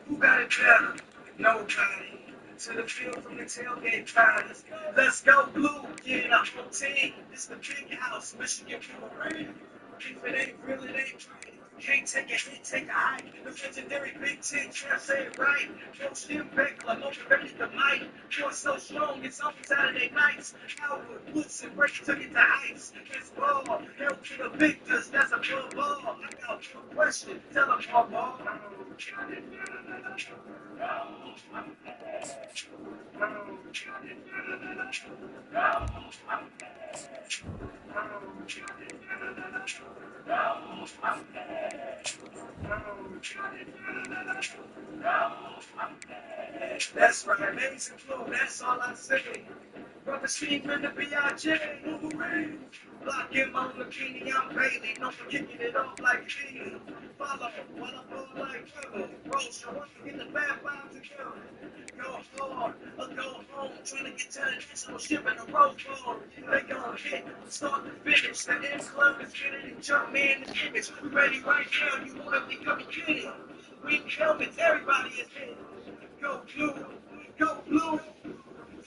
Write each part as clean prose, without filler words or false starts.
Who got it better? Nobody. To the field from the tailgate parties. Let's go blue, get a whole team. It's the big house, Michigan Wolverine. If it ain't real, it ain't right. Can't take a hit, take a hike. The legendary Big Ten can't say it right. Coach Jim Beckler motivated the might. Force so strong, it's on Saturday nights. Howard, Woodson, Brady took it to heights. It's ball, hell to the victors, that's a blue ball. I got a question, tell them all ball. That's right, amazing flow, that's all I say. Brother Steve in the B.I.J. Wolverine. Block him on the bikini, I'm Bailey. No for kicking it off like me. Follow while I'm on like Trevor. Roll, show up to get the bad vibes together. Go hard or go home. Trying to get to the national ship in a road ball. They gon' hit start to finish. The end club is getting and jump in the image. We ready right now. You wanna become a kid. We helmets, everybody is in. Go blue, go blue.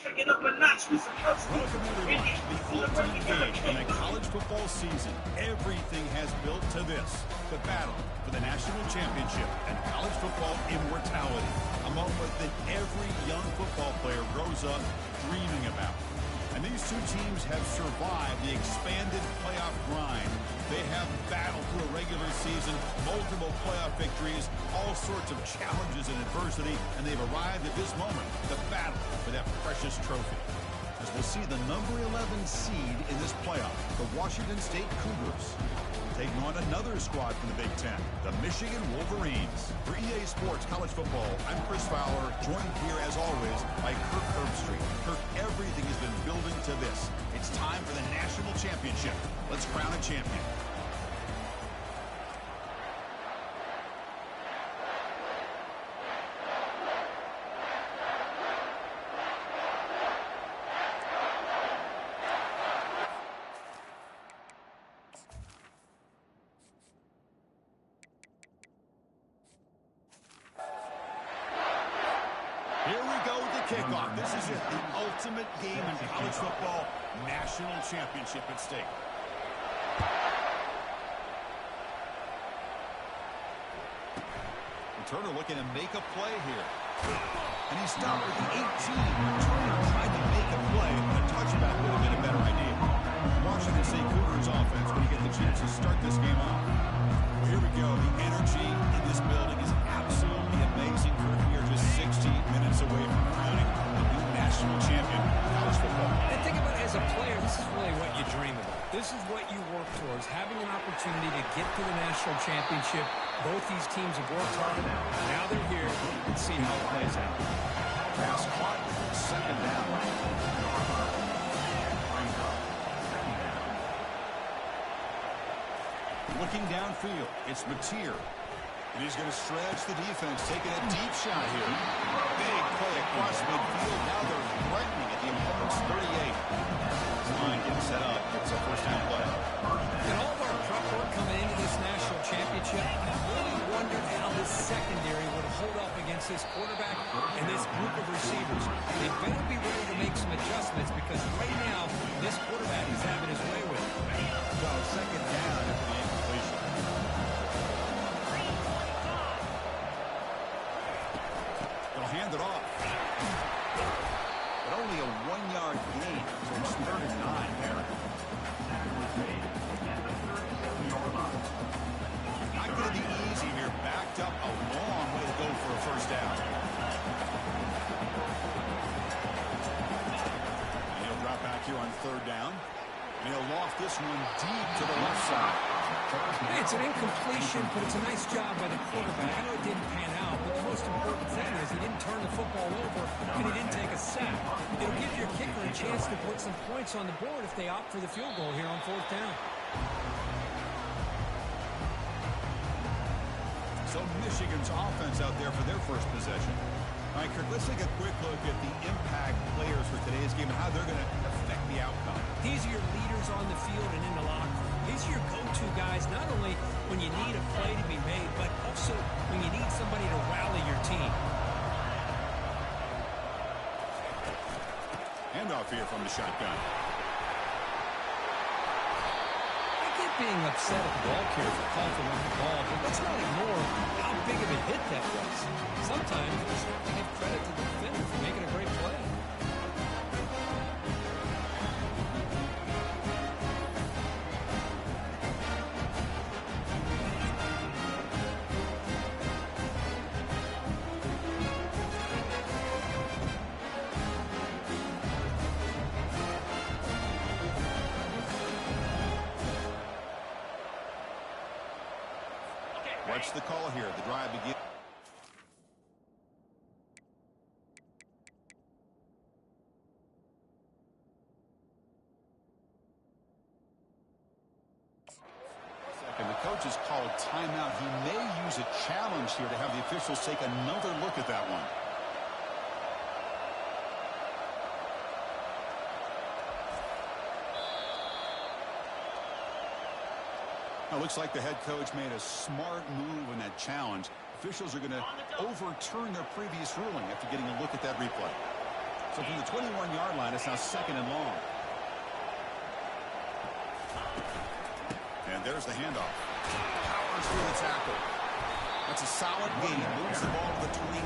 Taking up a notch with some first. Welcome everyone to the ultimate game in the college football season. Everything has built to this. The battle for the national championship and college football immortality. A moment that every young football player grows up dreaming about. And these two teams have survived the expanded playoff grind. They have battled through a regular season, multiple playoff victories, all sorts of challenges and adversity, and they've arrived at this moment, the battle for that precious trophy. As we'll see the number 11 seed in this playoff, the Washington State Cougars, taking on another squad from the Big Ten, the Michigan Wolverines. For EA Sports College Football, I'm Chris Fowler, joined here as always by Kirk Herbstreit. Kirk, everything has been building to this. It's time for the national championship. Let's crown a champion. Here we go with the kickoff. This is it, the ultimate game in college football, national championship at stake. Turner looking to make a play here. And he stopped with the 18. Turner tried to make a play, but a touchback would have been a better idea. Washington State Cougars offense when you get the chance to start this game off. Well, here we go. The energy in this building is absolutely amazing. We are just 60 minutes away from crowning the new national champion in college football. And think about it, as a player, this is really what you dream about. This is what you work towards, having an opportunity to get to the national championship. Both these teams have worked hard. Now they're here. Let's see how it plays out. Pass caught. Second down. Looking downfield, it's Mateer. And he's going to stretch the defense, taking a deep shot here. Big play across midfield. Now they're threatening at the opponent's 38. Line getting set up. It's a first down play. And all of our prep work coming into this national championship, I really wondered how this secondary would hold up against this quarterback and this group of receivers. They better be ready to make some adjustments because right now, this quarterback is having his way with it. So second down after the incompletion. They'll hand it off. But only a 1-yard gain, so it's 3rd and 9 there. Not going to be easy here. Backed up a long way to go for a first down. And he'll drop back here on 3rd down. And he'll loft this one deep to the left side. Hey, it's an incompletion, but it's a nice job by the quarterback. I know it didn't pan out, but the most important thing is he didn't turn the football over and he didn't take a sack. It'll give your kicker a chance to put some points on the board if they opt for the field goal here on 4th down. So Michigan's offense out there for their first possession. All right, Kirk, let's take a quick look at the impact players for today's game and how they're going to affect the outcome. These are your leaders on the field and in the locker room. These are your go-to guys, not only when you need a play to be made, but also when you need somebody to rally your team. Handoff here from the shotgun. I get being upset at the ball carrier for call for running the ball, but let's not ignore how big of a hit that was. Sometimes you just have to give credit to the defender for making a great play. Watch the call here. The drive begins. And the coach has called timeout. He may use a challenge here to have the officials take another look at that one. Now, looks like the head coach made a smart move in that challenge. Officials are going to overturn their previous ruling after getting a look at that replay. So from the 21-yard line, it's now 2nd and long. And there's the handoff. Powers through the tackle. That's a solid gain. Moves the ball to the 29.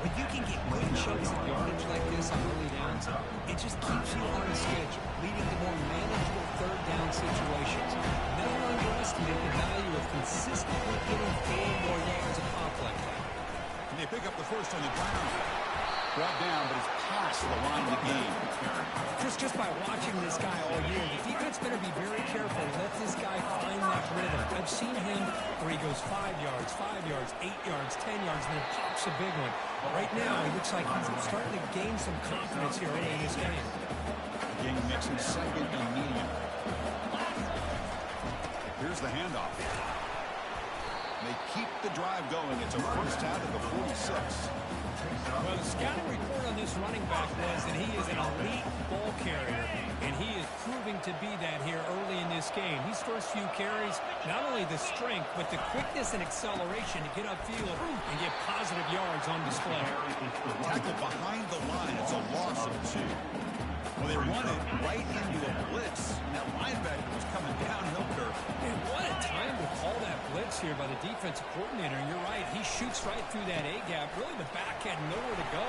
When you can get good chunks of yardage like this on early downs, it just keeps you on schedule, leading to more manageable 3rd down situations. Never underestimate the value of consistently getting 4 more yards a pop like that. And they pick up the first on the ground. Brought down, but it's past the line of the game. Just by watching this guy all year, the defense better be very careful. Let this guy find that rhythm. I've seen him where he goes 5 yards, 5 yards, 8 yards, 10 yards, and then pops a big one. Right now, he looks like he's starting to gain some confidence here early in this game. Game mixing 2nd and medium. Here's the handoff. They keep the drive going. It's a first down to the 46. Well, the scouting report on this running back was that he is an elite ball carrier, and he is proving to be that here early in this game. These first few carries, not only the strength, but the quickness and acceleration to get upfield and get positive yards on display. Tackle behind the line. It's a loss of 2. Well, they run it right into a blitz. And that linebacker was coming downhill curve. And what a time to call that blitz here by the defensive coordinator. And you're right, he shoots right through that A-gap. Really, the back had nowhere to go.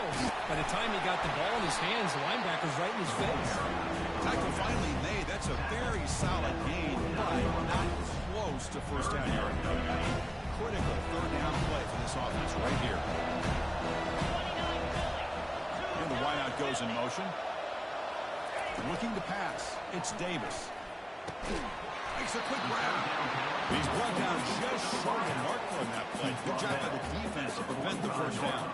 By the time he got the ball in his hands, the linebacker's right in his face. Tackle finally made. That's a very solid gain, but not close to first down yard. Critical 3rd down play for this offense right here. And the wideout goes in motion. Looking to pass. It's Davis. Makes a quick grab. He's brought down just short of the marker on that play. Good job by the defense to prevent the first down.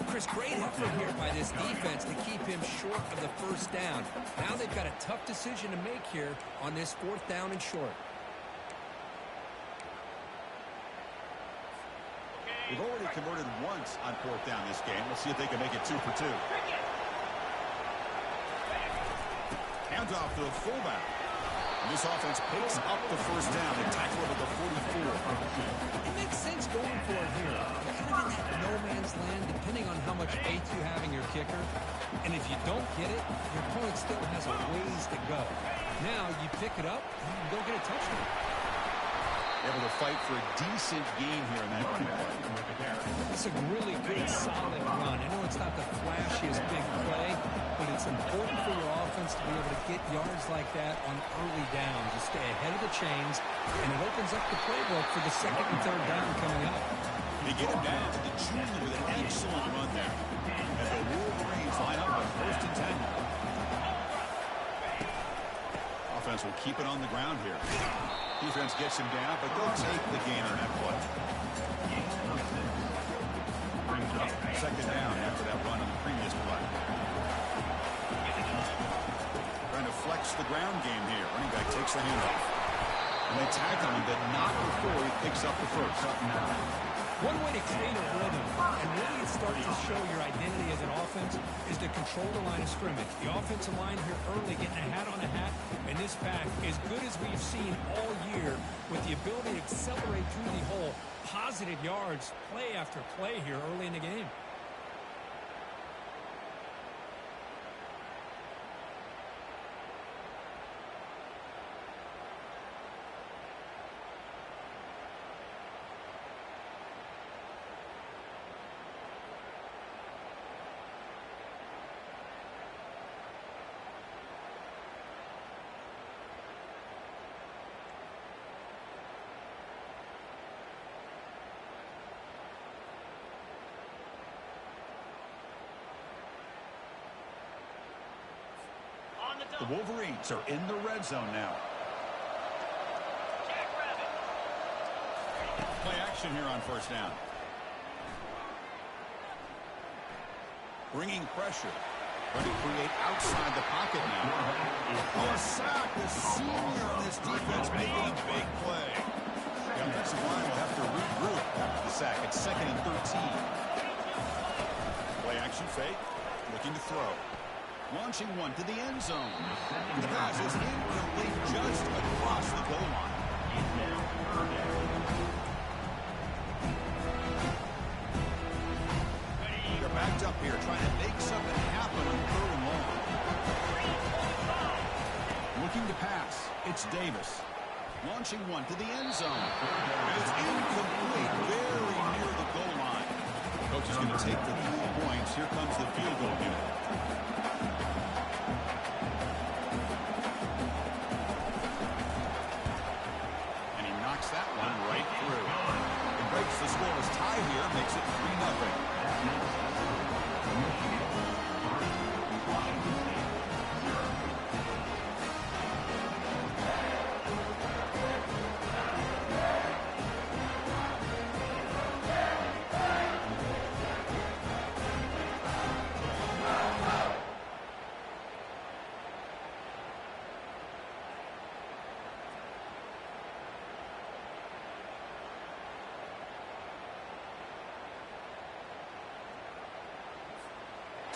Chris, great effort here by this defense to keep him short of the first down. Now they've got a tough decision to make here on this 4th down and short. They've already converted once on 4th down this game. Let's see if they can make it 2 for 2. Hands off to the fullback. And this offense picks up the first down and tackle it at the 44. It makes sense going for it here. You're kind of in that no man's land, depending on how much faith you have in your kicker. And if you don't get it, your opponent still has a ways to go. Now you pick it up and you go get a touchdown. Able to fight for a decent gain here in that running play. It's a really good, solid run. I know it's not the flashiest big play, but it's important for your offense to be able to get yards like that on early downs. You stay ahead of the chains, and it opens up the playbook for the 2nd and 3rd down coming up. They get him down to the junior with an excellent run there. And the Wolverines line up on 1st and 10. offense will keep it on the ground here. Defense gets him down, but they'll take the gain on that play. Second down after that run on the previous play. Trying to flex the ground game here. Running back takes the handoff. And they tackle him, but not before he picks up the first. One way to create a rhythm and really start to show your identity as an offense is to control the line of scrimmage. The offensive line here early getting a hat on a hat, and this back, as good as we've seen all year, with the ability to accelerate through the hole, positive yards, play after play here early in the game. The Wolverines are in the red zone now. Play action here on first down. Bringing pressure. Trying to create outside the pocket now. Oh, a sack. The senior on this defense making a big play. The offensive line will have to regroup after the sack. It's 2nd and 13. Play action fake. Looking to throw. Launching one to the end zone. The pass is incomplete just across the goal line. They're backed up here trying to make something happen on 3rd and long. Looking to pass. It's Davis. Launching one to the end zone. It's incomplete, very near the goal line. Coach is going to take the 3 points. Here comes the field goal unit. That one right through. It breaks the scoreless tie here, makes it 3-0.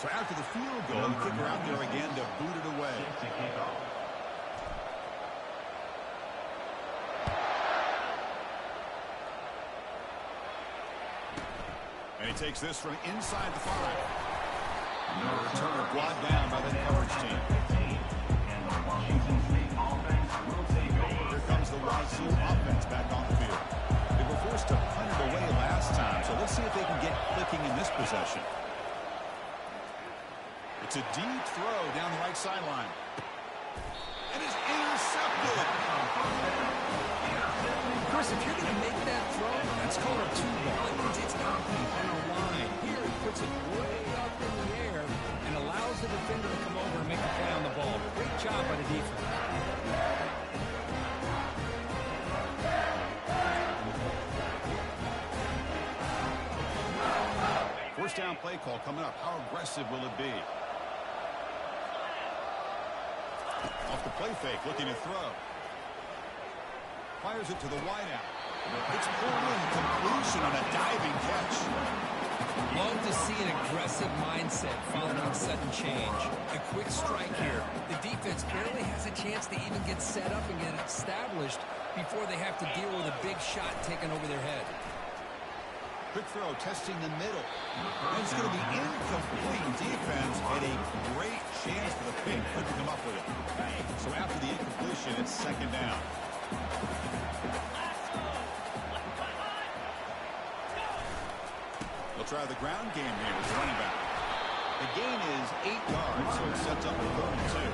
So after the field goal, the kicker out there again to boot it away. And he takes this from inside the 5. No returner brought down by the coverage team. Here comes the YC offense back on the field. They were forced to punt it away last time, so let's see if they can get clicking in this possession. It's a deep throw down the right sideline. And it's intercepted. Chris, if you're going to make that throw, that's called a 2-ball. It means it's got to be on a line. Here, he puts it way up in the air and allows the defender to come over and make a play on the ball. Great job by the defense. First down play call coming up. How aggressive will it be? Off the play fake, looking to throw. Fires it to the wideout. It's pulled in, completion on a diving catch. Love to see an aggressive mindset following sudden change. A quick strike here. The defense barely has a chance to even get set up and get established before they have to deal with a big shot taken over their head. Quick throw, testing the middle. And it's going to be incomplete. Defense had a great chance for the pick. Couldn't come up with it. So after the incompletion, it's 2nd down. They'll try the ground game here with the running back. The gain is 8 yards, so it sets up a 3rd and 2.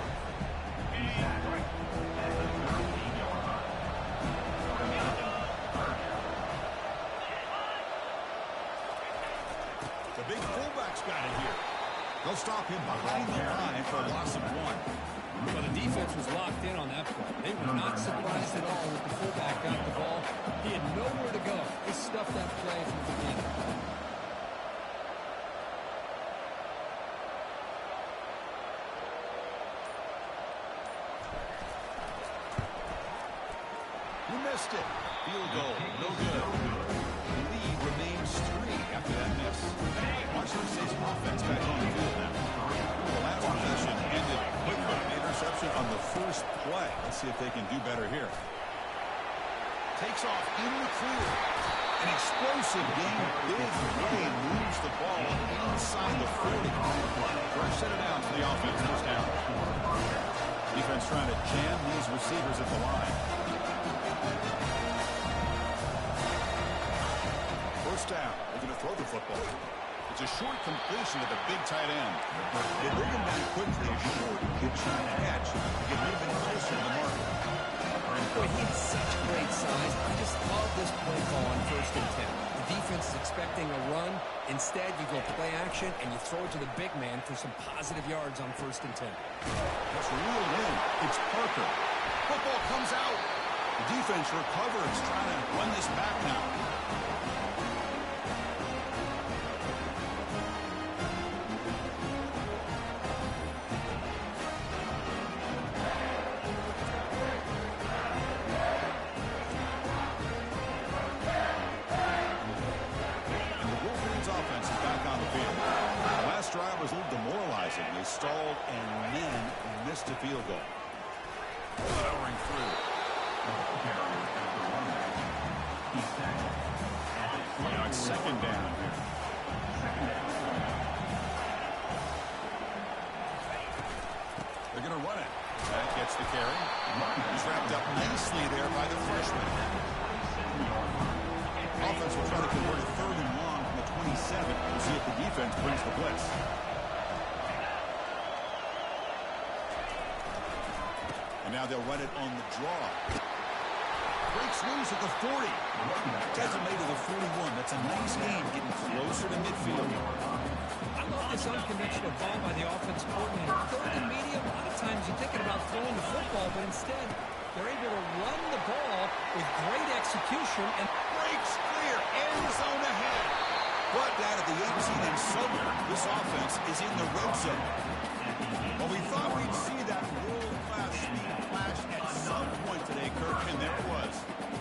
The big fullback's got it here. They'll stop him behind the line for a loss of 1. Well, the defense was locked in on that play. They were not surprised at all with the fullback got the ball. He had nowhere to go. They stuffed that play from the beginning. He missed it. Field goal, no good. The lead remains 3 after that miss. Washington State's offense back on the field now. The last possession ended quickly. An interception on the first play. Let's see if they can do better here. Takes off in the clear. An explosive game. Big play moves the ball inside the 40. First set it down to the offense. First down. Defense trying to jam these receivers at the line. First down. They're going to throw the football. It's a short completion to the big tight end. They bring him down quickly. A short, good shot catch. Get a little bit closer to the mark. Boy, he had such great size. I just love this play call on 1st and 10. The defense is expecting a run. Instead, you go play action, and you throw it to the big man for some positive yards on 1st and 10. That's reeled in. It's Parker. Football comes out. The defense recovers, trying to run this back now. Drive was a little demoralizing. They stalled and then missed a field goal. Powering through. Now it's 2nd down here. They're going to run it. That gets the carry. He's wrapped up nicely there by the freshman. Offense will try to convert a 3rd and long from the 27. We'll see if the defense brings the blitz. And now they'll run it on the draw. Breaks loose at the 40. Designated to the 41. That's a nice game, getting closer to midfield. I love this unconventional ball by the offense coordinator. 3rd and medium, a lot of times you're thinking about throwing the football, but instead they're able to run the ball with great execution and breaks clear. End zone ahead. But down at the 18 and somewhere, this offense is in the red zone. Well, we thought we'd see that world-class speed flash at some point today, Kirk, and there it was.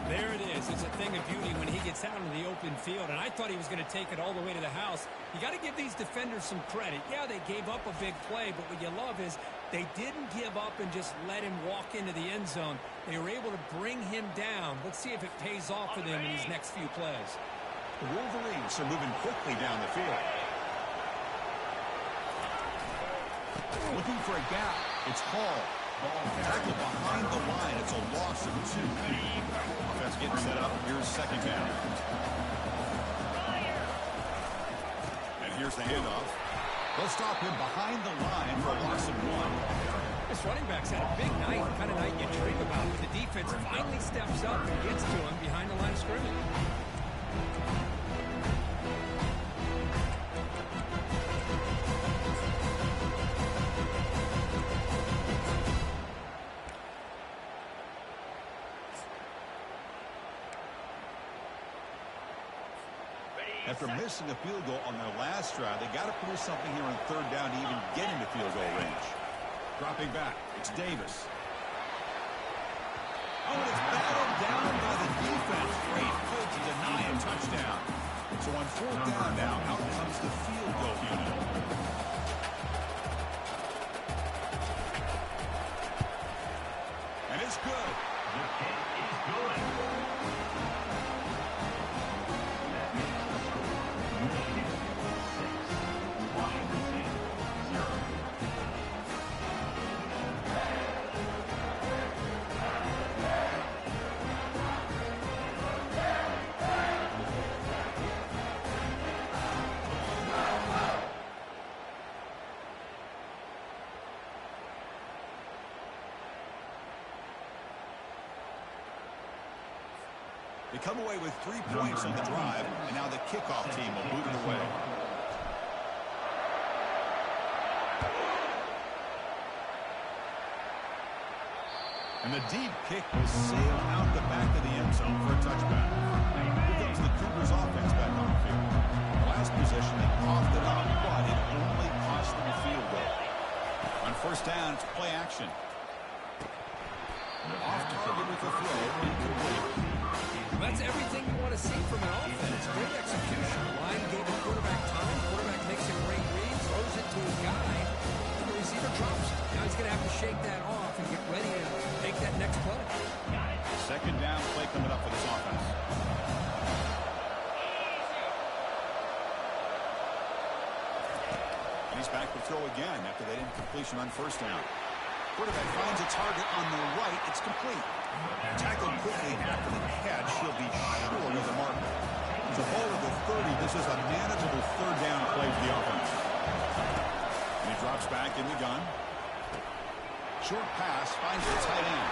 There it is. It's a thing of beauty when he gets out in the open field, and I thought he was going to take it all the way to the house. You got to give these defenders some credit. Yeah, they gave up a big play, but what you love is they didn't give up and just let him walk into the end zone. They were able to bring him down. Let's see if it pays off for them in these next few plays. The Wolverines are moving quickly down the field. Looking for a gap. It's Hall. Tackle behind the line. It's a loss of 2. Offense getting set up. Here's 2nd down. And here's the handoff. They'll stop him behind the line for a loss of 1. This running back's had a big night, the kind of night you dream about. The defense finally steps up and gets to him behind the line of scrimmage. After missing a field goal on their last drive, they got to produce something here on 3rd down to even get into field goal range. Dropping back, it's Davis. Oh, and it's battled down by the defense. Great play to deny a touchdown. So on 4th down now, out comes the field goal unit. And it's good. The kick is good. They come away with 3 points on the drive, and now the kickoff team will move it away. And the deep kick will sail out the back of the end zone for a touchback. Here comes the Cougars offense back on the field. The last possession, they coughed it up, but it only cost them a field goal. On first down, it's play action. Off target with the throw, incomplete. That's everything you want to see from an offense. Great execution. The line gave the quarterback time. Quarterback makes a great read, throws it to his guy, and the receiver drops it. Now he's going to have to shake that off and get ready to take that next play. Second down play coming up for this offense. And he's back to throw again after that incompletion on first down. Quarterback finds a target on the right. It's complete. Tackled quickly after the catch. He'll be short of the marker. It's a ball at the 30. This is a manageable third down play for the offense. And he drops back in the gun. Short pass finds the tight end.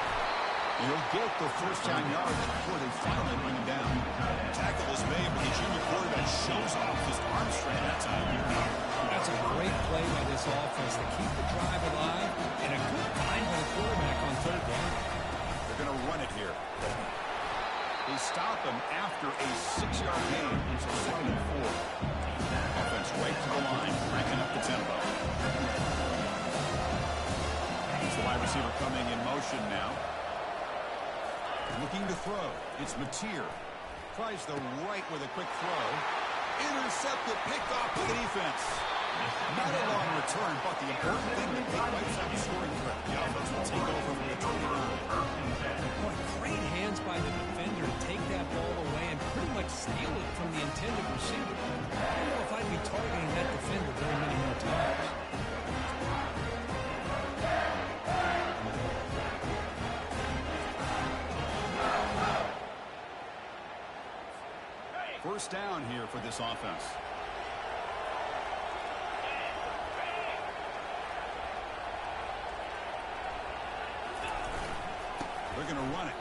He'll get the first down yards before they finally bring him down. Tackle is made, but the junior quarterback shows off his arm strength that time. That's a great play by this offense to keep the drive alive and a good find by the quarterback on third down. They're going to run it here. They stop him after a 6-yard gain. It's a 2nd and 4. Offense right to the line, cranking up the tempo. It's the wide receiver coming in motion now. Looking to throw. It's Mateer. Tries the right with a quick throw. Intercepted, picked off by the defense. Not a long return, but the important thing that they wipes out the scoring threat. The offense will take over from the 29. Great hands by the defender to take that ball away and pretty much steal it from the intended receiver. I don't know if I'd be targeting that defender very many more times. First down here for this offense. They're going to run it.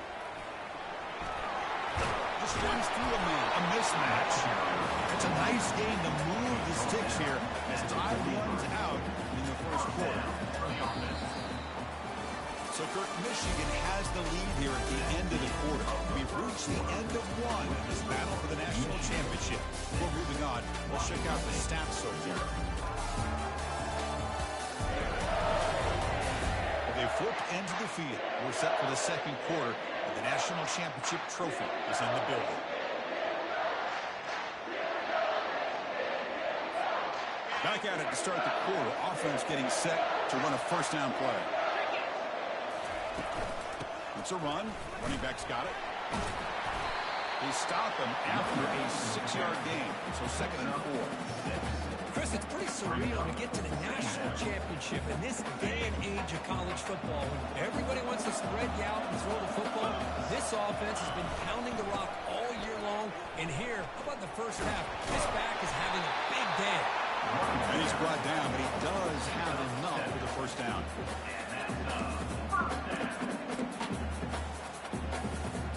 Just runs through a man. A mismatch. It's a nice game to move the sticks here as time runs out in the first quarter. So, Kirk, Michigan has the lead here at the end of the quarter. We've reached the end of one in this battle for the national championship. Before moving on, we'll check out the stats so far. Well, they flipped into the field. We're set for the second quarter, and the national championship trophy is in the building. Back at it to start the quarter. Offense getting set to run a first down play. It's a run. Running back's got it. They stop him after a 6-yard gain. So 2nd and 4. Chris, it's pretty surreal to get to the national championship in this day and age of college football. When everybody wants to spread you out and throw the football, this offense has been pounding the rock all year long. And here, how about the first half? This back is having a big day. And he's brought down, but he does have enough for the first down.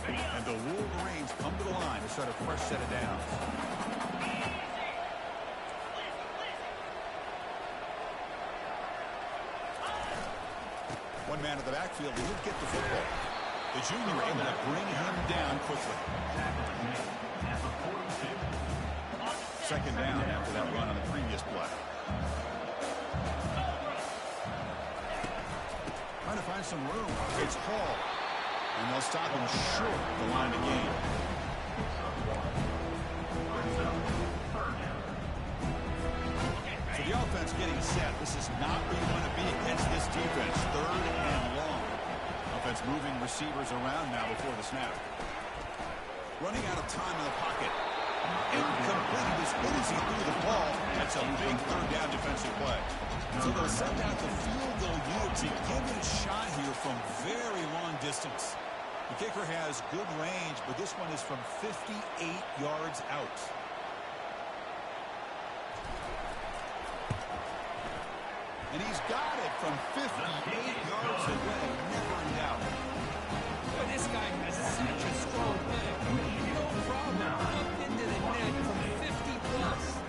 And the Wolverines come to the line to start a fresh set of downs. One man at the backfield, he would get the football. The junior able to bring him down quickly. Second down after that run on the previous play. Trying to find some room. It's Hall. And they'll stop him short of the line of gain. So the offense getting set. This is not where you want to be against this defense. 3rd and long. Offense moving receivers around now before the snap. Running out of time in the pocket. Incomplete as good as he threw the ball. That's a big 3rd down defensive play. So they'll send out the field goal unit to give it a shot here from very long distance. The kicker has good range, but this one is from 58 yards out. And he's got it from 58 yards away. Never in doubt. Boy, this guy has such a strong leg. No problem up into the net from 50 plus.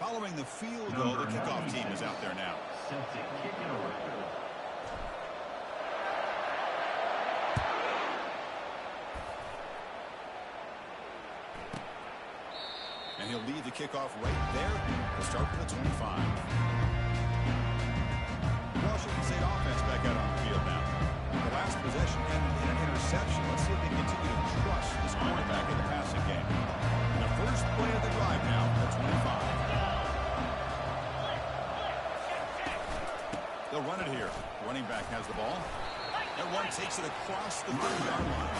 Following the field goal, the kickoff team is out there now. Set to kick it away. And he'll lead the kickoff right there. We'll start with the 25. Washington State offense back out on the field now. The last possession ended in an interception. Let's see if they continue to trust this quarterback in the passing game. The first play of the drive now, the 25. They'll run it here. Running back has the ball. And one takes it across the 30-yard line.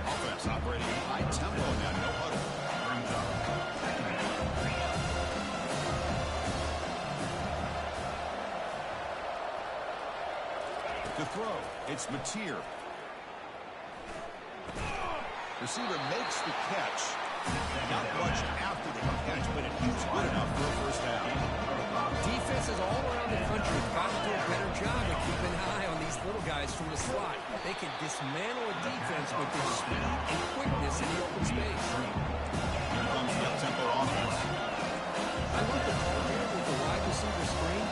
Offense operating at high tempo now. No huddle. Brings up. To throw, it's Mateer. Receiver makes the catch. Not much after the catch, but it is good enough for a first down. Defenses all around the country have got to do a better job of keeping an eye on these little guys from the slot. They can dismantle a defense with their speed and quickness in the open space. Here comes the up-tempo offense. I love the call here with the wide receiver screen.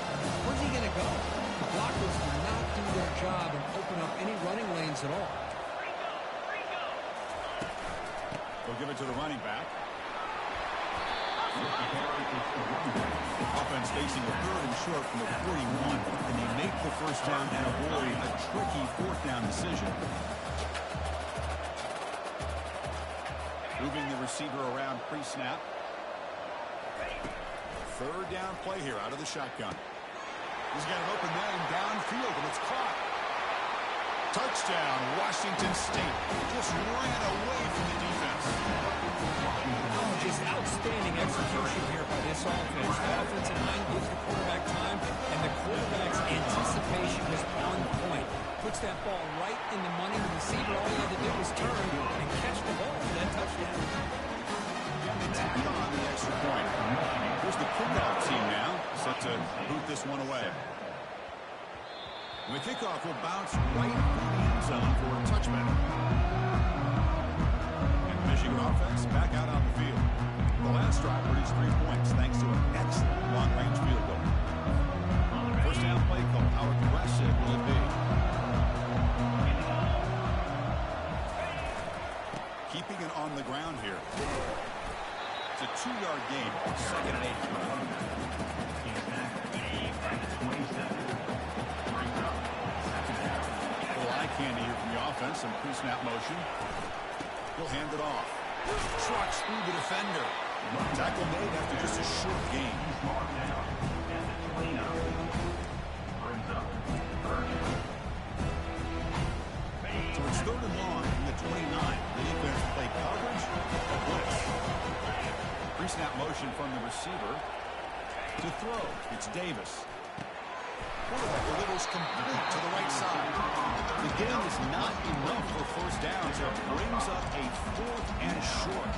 Where's he going to go? The blockers do not do their job and open up any running lanes at all. They'll give it to the running back. Offense facing a 3rd and short from the 41, and they make the first down and avoid a tricky 4th down decision. Moving the receiver around pre-snap. 3rd down play here out of the shotgun. He's got an open man downfield, and it's caught. Touchdown, Washington State. Just ran away from the defense. Oh, just outstanding execution here by this offense. The offensive line gives the quarterback time, and the quarterback's anticipation was on point. Puts that ball right in the money. The receiver, all he had to do was turn and catch the ball for that touchdown. Tack on the extra point. Here's the kickoff team now, set to boot this one away. And the kickoff will bounce right through the end zone for a touchback. And the Michigan offense back out on the field. The last drive produced 3 points thanks to an excellent long-range field goal. First down play call. How aggressive will it be? Keeping it on the ground here. It's a 2-yard gain. 2nd and 8. Eye candy here from the offense. Some pre-snap motion. He'll hand it off. Trucks through the defender. Tackle made after just a short gain. So it's 3rd and long from the 29. The defense play coverage. A blitz. Pre-snap motion from the receiver. To throw, it's Davis. Quarterback delivers complete to the right side. The game is not enough for first down, so it brings up a 4th and short.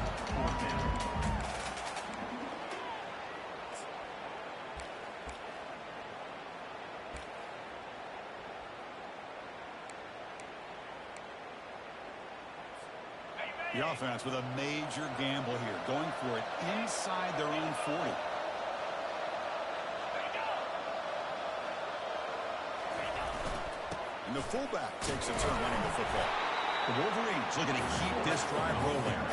The offense with a major gamble here, going for it inside their own 40. And the fullback takes a turn running the football. The Wolverines looking to keep this drive rolling.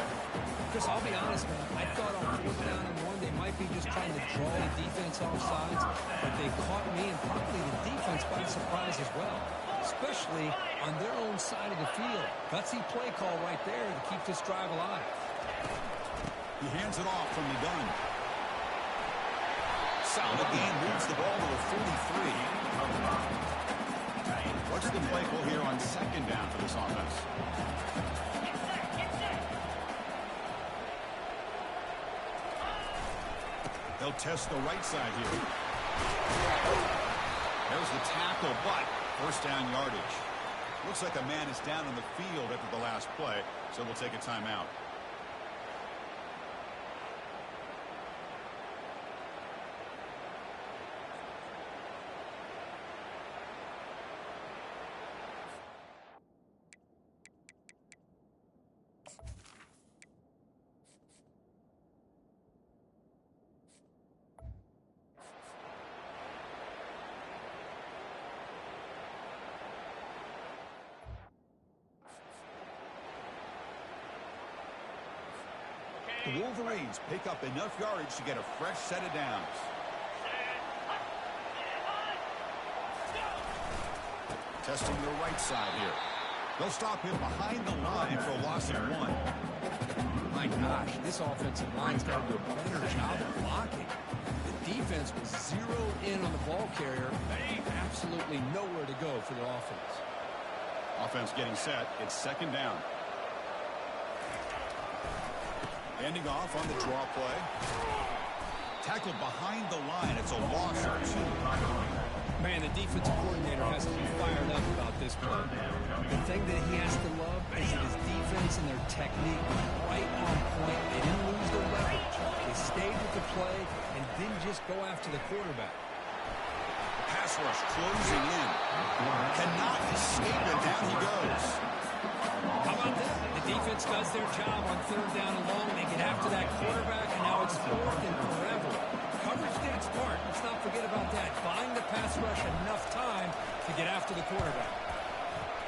Chris, I'll be honest, man. I thought on 4th down and 1 they might be just trying to draw the defense off sides, but they caught me and probably the defense by surprise as well, especially on their own side of the field. Gutsy play call right there to keep this drive alive. He hands it off from the gun. Solid gain, moves the ball to the 43. What's the play call here on 2nd down for this offense? They'll test the right side here. There's the tackle, but first down yardage. Looks like a man is down on the field after the last play, so we'll take a timeout. The Wolverines pick up enough yardage to get a fresh set of downs. Testing the right side here. They'll stop him behind the line for a loss of 1. My gosh, this offensive line's got to do a better job of blocking. The defense was zeroed in on the ball carrier. Absolutely nowhere to go for the offense. Offense getting set. It's second down. Ending off on the draw play. Tackled behind the line. It's a loss of 2. Man, the defensive coordinator has to be fired up about this play. The thing that he has to love is that his defense and their technique was right on point. They didn't lose their leverage. They stayed with the play and didn't just go after the quarterback. Pass rush closing in. Cannot escape it. Down he goes. How about that? The defense does their job on third down and long. They get after that quarterback, and now it's fourth and forever. Coverage did its part. Let's not forget about that. Buying the pass rush enough time to get after the quarterback.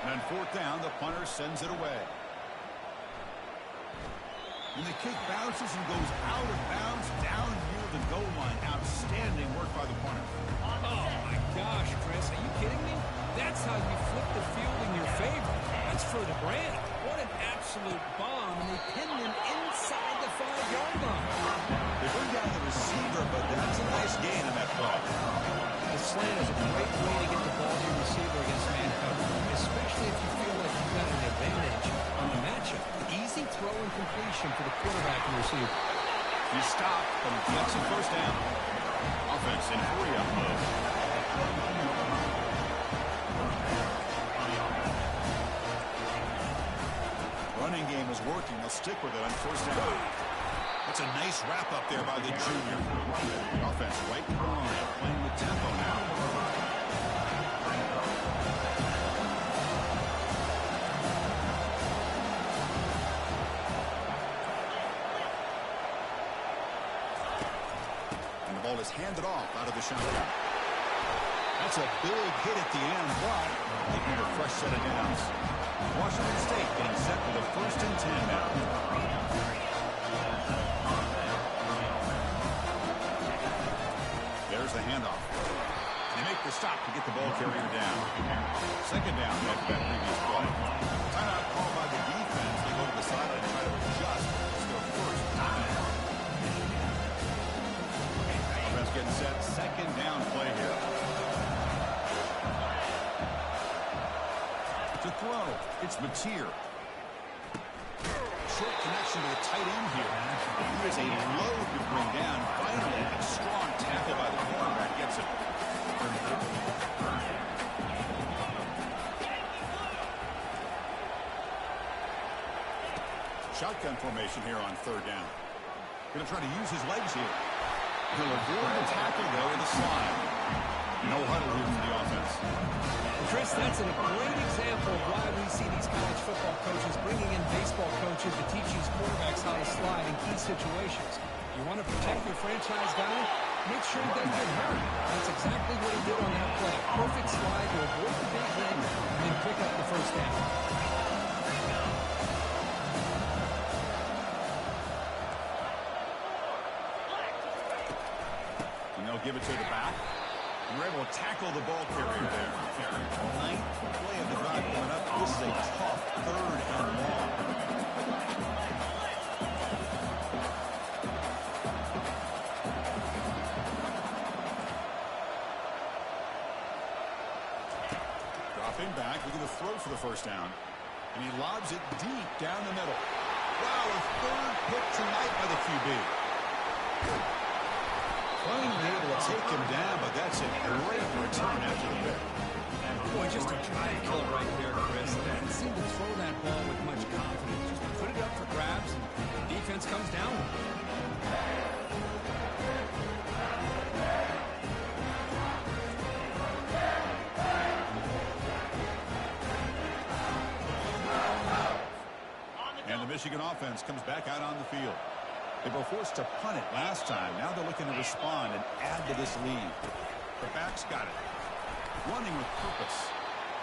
And on fourth down, the punter sends it away. And the kick bounces and goes out of bounds down near the goal line. Outstanding work by the punter. Oh, my gosh, Chris. Are you kidding me? That's how you flip the field in your favor. That's for the brand. What an absolute bomb. And they pinned him inside the 5-yard line. They bring down the receiver, but that's a nice gain on that play. The slant is a great way to get the ball to your receiver against man coverage, especially if you feel like you've got an advantage on the matchup. Easy throw and completion for the quarterback and receiver. He stopped, but he gets a first down. Offense in hurry-up mode. Running game is working. They'll stick with it on first down. That's a nice wrap up there by the junior. Offense right in the line, playing with tempo now. And the ball is handed off out of the shotgun. That's a big hit at the end, but they get a fresh set of downs. Washington State getting set for the 1st and 10 now. There's the handoff. They make the stop to get the ball carrier down. Second down after that previous play. Timeout called by the defense. They go to the sideline and try to adjust. It's their first time. Offense getting set. Second down play here. To throw, it's Mateer. Short connection to the tight end here. He is a load to bring down. Finally, a strong tackle by the cornerback gets it. Shotgun formation here on third down. Going to try to use his legs here. He'll avoid the tackle, though, with a slide. No huddle here from the offense. Chris, that's a great example of why we see these college football coaches bringing in baseball coaches to teach these quarterbacks how to slide in key situations. You want to protect your franchise guy? Make sure he doesn't get hurt. That's exactly what he did on that play. Perfect slide to avoid the big hit and then pick up the first down. And they'll give it to the back. And we're able to tackle the ball carrier there. Ninth play of the drive coming up. This is a tough third and long. Dropping back, looking to throw for the first down. And he lobs it deep down the middle. Wow, a third pick tonight by the QB. Finally able to take him down, but that's a great return after the pick. Boy, just a drive killer right there, Chris. They didn't seem to throw that ball with much confidence. Just put it up for grabs, and the defense comes down with it. And the Michigan offense comes back out on the field. They were forced to punt it last time. Now they're looking to respond and add to this lead. The back's got it. Running with purpose.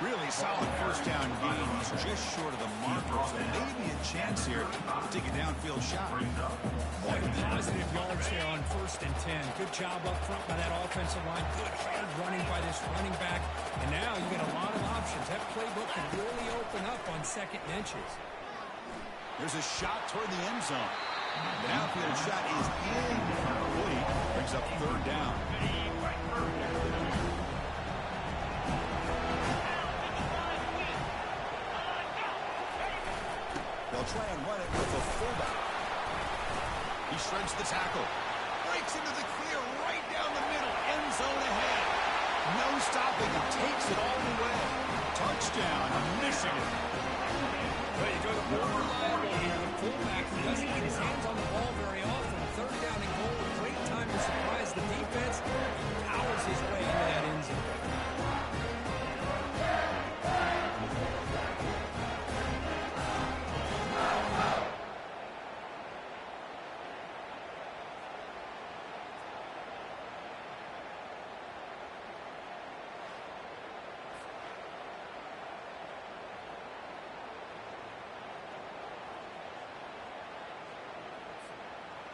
Really solid first down gain. He's just short of the marker, so maybe a chance here to take a downfield shot. Boy, positive yards there on 1st and 10. Good job up front by that offensive line. Good hard running by this running back. And now you get a lot of options. That playbook can really open up on 2nd and inches. There's a shot toward the end zone. The downfield shot is incomplete. Brings up 3rd down. They'll try and run it with a fullback. He shreds the tackle. Breaks into the clear right down the middle. End zone ahead. No stopping him. Takes it all the way. Touchdown, Michigan. Well, you go to more reliable here. The fullback who doesn't get his hands on the ball very often. 3rd down and goal. A great time to surprise the defense. He powers his way into that end zone.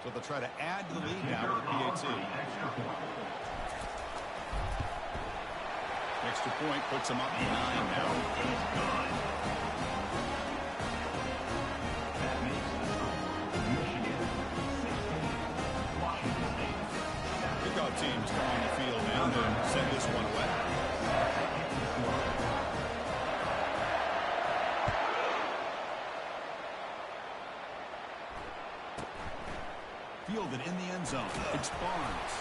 So they'll try to add to the lead now with a PAT. Extra point puts them up 9 now. Kickoff teams come on the field now to send this one away. Fielded in the end zone. It's Barnes.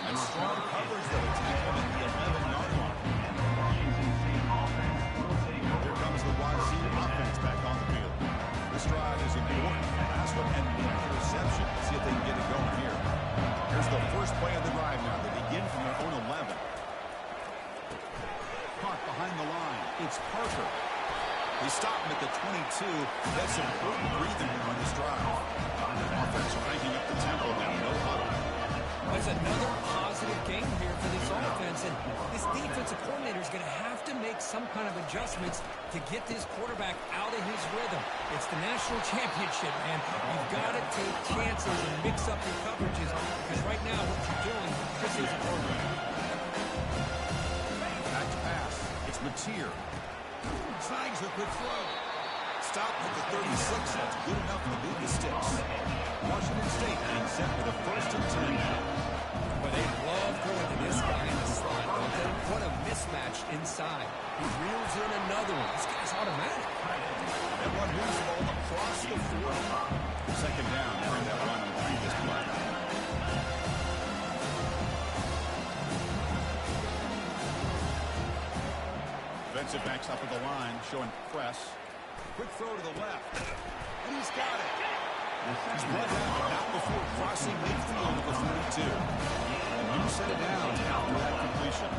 And strong coverage, though. It's him at the 11-yard line. Here comes the wide receiver offense back on the field. This drive is important. Last one had an interception. Let's see if they can get it going here. Here's the first play of the drive now. They begin from their own 11. Caught behind the line. It's Parker. They stop him at the 22. That's some important breathing room on this drive. Offense cranking up the tempo now. No huddle. That's another positive game here for this offense, and this defensive coordinator is going to have to make some kind of adjustments to get this quarterback out of his rhythm. It's the national championship, man. You've got to take chances and mix up your coverages, because right now what you're doing just isn't working. Back to pass. It's Mateer. Snags a quick throw. Stop at the 36. That's good enough to beat the sticks. Washington State being set with a 1st and 10 now. But they love going to this guy in the slot, don't they? What a mismatch inside. He reels in another one. This guy's automatic. That one moves the ball across the 40. 2nd down during that run on the previous play. Defensive backs up at the line, showing press. Quick throw to the left. And he's got it. He's brought down, but not before crossing midfield at the 42. And you set it down after that completion.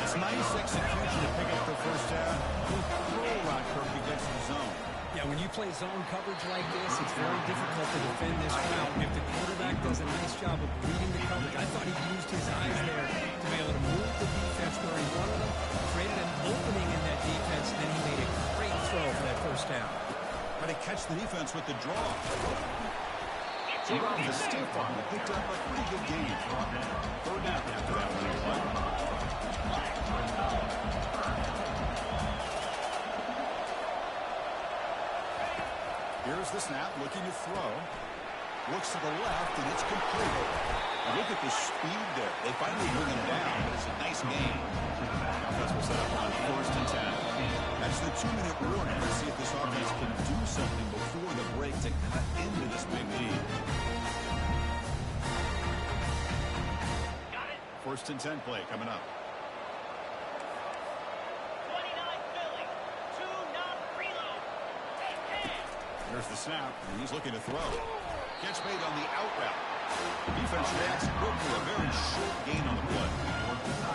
It's nice execution to pick up the 1st down. Good throw around Kirk against the zone. Yeah, when you play zone coverage like this, it's very difficult to defend this route. If the quarterback does a nice job of reading the coverage, I thought he used his eyes there to be able to move the defense where he wanted them, created an opening in that defense, and then he made a great throw for that 1st down. Try to catch the defense with the draw. So around the stiff arm, picked up a pretty good game. 3rd down after that one. Here's the snap, looking to throw. Looks to the left, and it's complete. And look at the speed there. They finally bring him down, but it's a nice game. Offense will set up on 1st and 10. That's the 2-minute warning. Let's see if this offense can do something before the break to cut into this big lead. 1st and 10 play coming up. There's the snap, and he's looking to throw. Catch made on the out route. Defense reacts quickly. A very short gain on the play.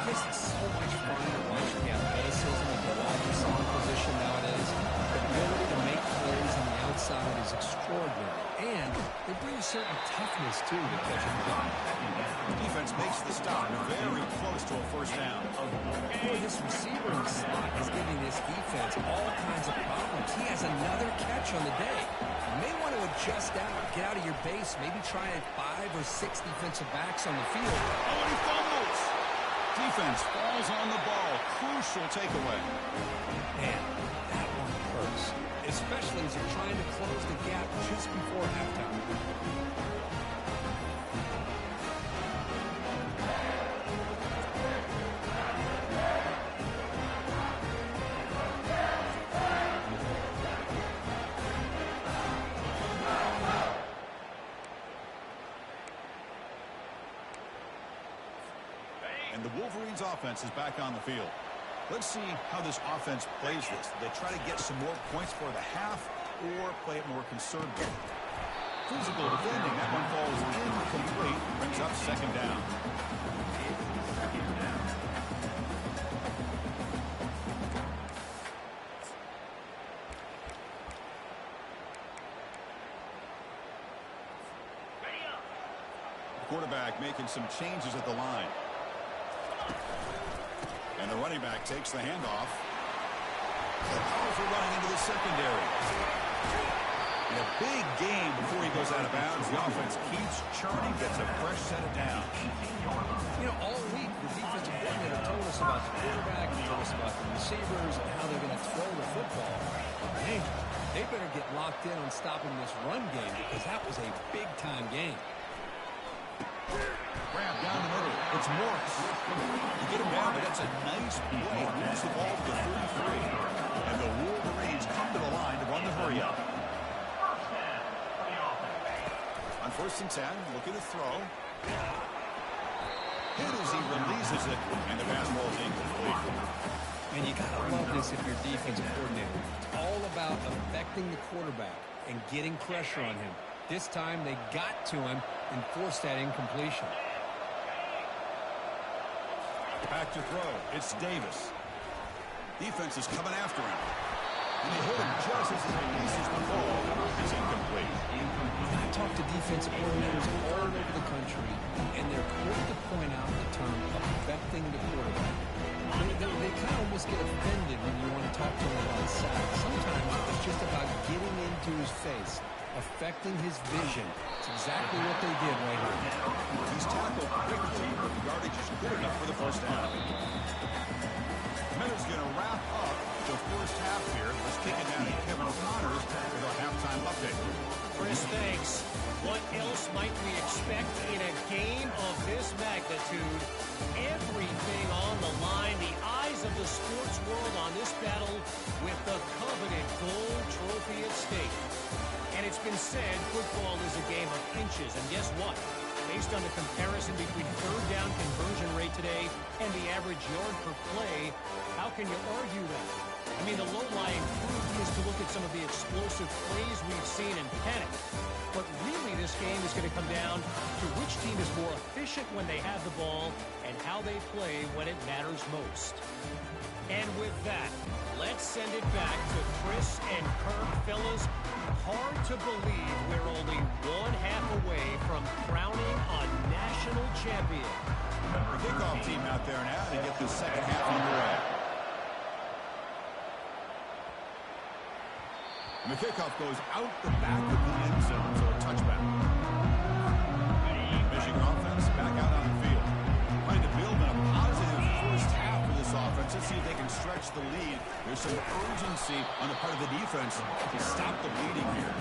This is so much fun to watch the athleticism of the wide receiver position nowadays. The ability to make plays on the outside is extraordinary. And they bring a certain toughness, too, to catching the ball. The defense makes the stop. Very close to a 1st down. Boy, this receiver in the slot is giving this defense all kinds of problems. He has has another catch on the day. You may want to adjust out, get out of your base, maybe try 5 or 6 defensive backs on the field. Oh, and he fumbles. Defense falls on the ball. Crucial takeaway. Man, that one hurts, especially as they're trying to close the gap just before halftime. And the Wolverines offense is back on the field. Let's see how this offense plays this. Do they try to get some more points for the half or play it more conservative? Physical defending. That one falls incomplete. Brings up second down. The quarterback making some changes at the line. And the running back takes the handoff. Powerful running into the secondary. In a big game before he goes out of bounds. The offense keeps churning, gets a fresh set of downs. You know, all week the defensive coordinator told us about the quarterback, he told us about the receivers and how they're going to throw the football. Hey, they better get locked in on stopping this run game because that was a big-time game. Grab down the middle. It's Morris. You get him down, but that's a nice play. Moves the ball to the 33. And the Wolverines come to the line to run the hurry-up. On 1st and 10, looking to throw. Hit as he releases it, and the pass ball is incomplete. And you got to love this if you're defensive coordinator. It's all about affecting the quarterback and getting pressure on him. This time they got to him and forced that incompletion. Back to throw. It's Davis. Defense is coming after him. And they hit him just as he releases the ball. It's incomplete. I talk to defensive coordinators all over the country, and they're quick to point out the term affecting the quarterback. They kind of almost get offended when you want to talk to them about sacks. Sometimes it's just about getting into his face, affecting his vision. It's exactly what they did right here. He's tackled quickly, but the yardage is good enough for the first down. Miller's going to wrap up the first half here. Let's kick it down to Kevin Connors with our halftime update. Chris, thanks. What else might we expect in a game of this magnitude? Everything on the line. The eyes of the sports world on this battle with the coveted gold trophy at stake. And it's been said football is a game of inches. And guess what? Based on the comparison between third down conversion rate today and the average yard per play, how can you argue that? I mean, the low-lying fruit is to look at some of the explosive plays we've seen in panic. But really, this game is going to come down to which team is more efficient when they have the ball and how they play when it matters most. And with that, let's send it back to Chris and Kirk. Fellas, hard to believe we're only one half away from crowning a national champion. The kickoff team out there now to get the second half underway. And the kickoff goes out the back of the end zone, so a touchback. Michigan offense back out on the field. Trying to build a positive first half of this offense. Let's see if they can stretch the lead. There's some urgency on the part of the defense to stop the bleeding here.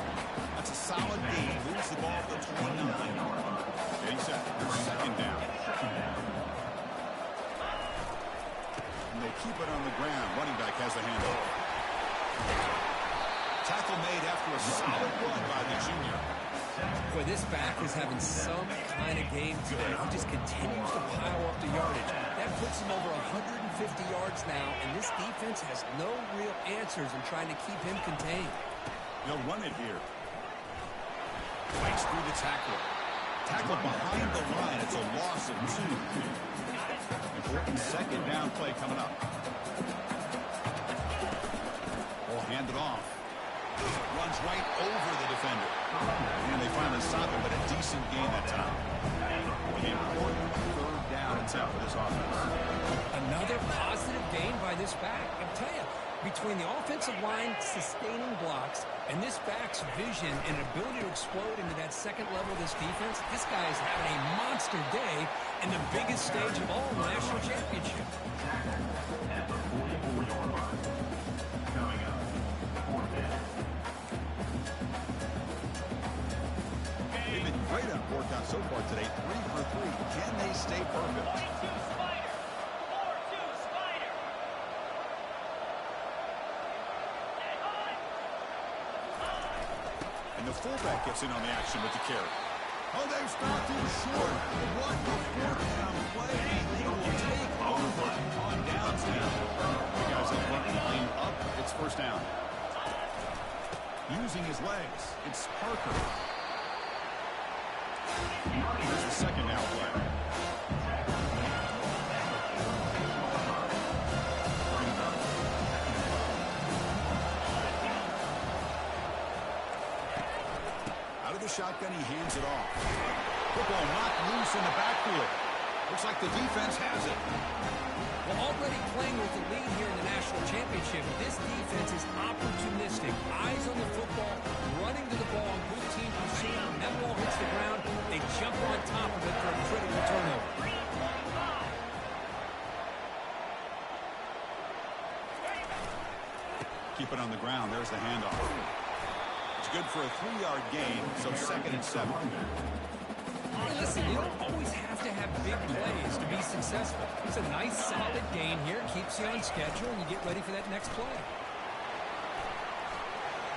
That's a solid gain. Lose the ball at the 29. Getting set for second down. And they keep it on the ground. Running back has the handoff. Tackle made after a solid run by the junior. Boy, this back is having some kind of game today. He just continues to pile up the yardage. That puts him over 150 yards now, and this defense has no real answers in trying to keep him contained. They'll run it here. Breaks through the tackle. Tackle behind the line. It's a loss of 2. Important second down play coming up. We'll hand it off. Runs right over the defender. And they finally stop him, but a decent gain that time. The important third down attempt for this offense. Another positive gain by this back. I tell you, Between the offensive line sustaining blocks and this back's vision and ability to explode into that second level of this defense, this guy is having a monster day in the biggest stage of all, the national championship. They've been great on fourth down so far today. 3 for 3. Can they stay perfect? And the fullback gets in on the action with the carry. Oh, they've stopped him short. What a fourth down play. They will take over on downs now. The guys up front clean up. It's first down. Using his legs, it's Parker. Here's the second down play. Shotgun, he hands it off. Football knocked loose in the backfield. Looks like the defense has it. Well, already playing with the lead here in the national championship, this defense is opportunistic. Eyes on the football, running to the ball, good team pursuit. When that ball hits the ground, they jump on top of it for a critical turnover. Keep it on the ground. There's the handoff. It's good for a 3-yard gain, so 2nd and 7. Hey, listen, you don't always have to have big plays to be successful. It's a nice, solid gain here. Keeps you on schedule, and you get ready for that next play.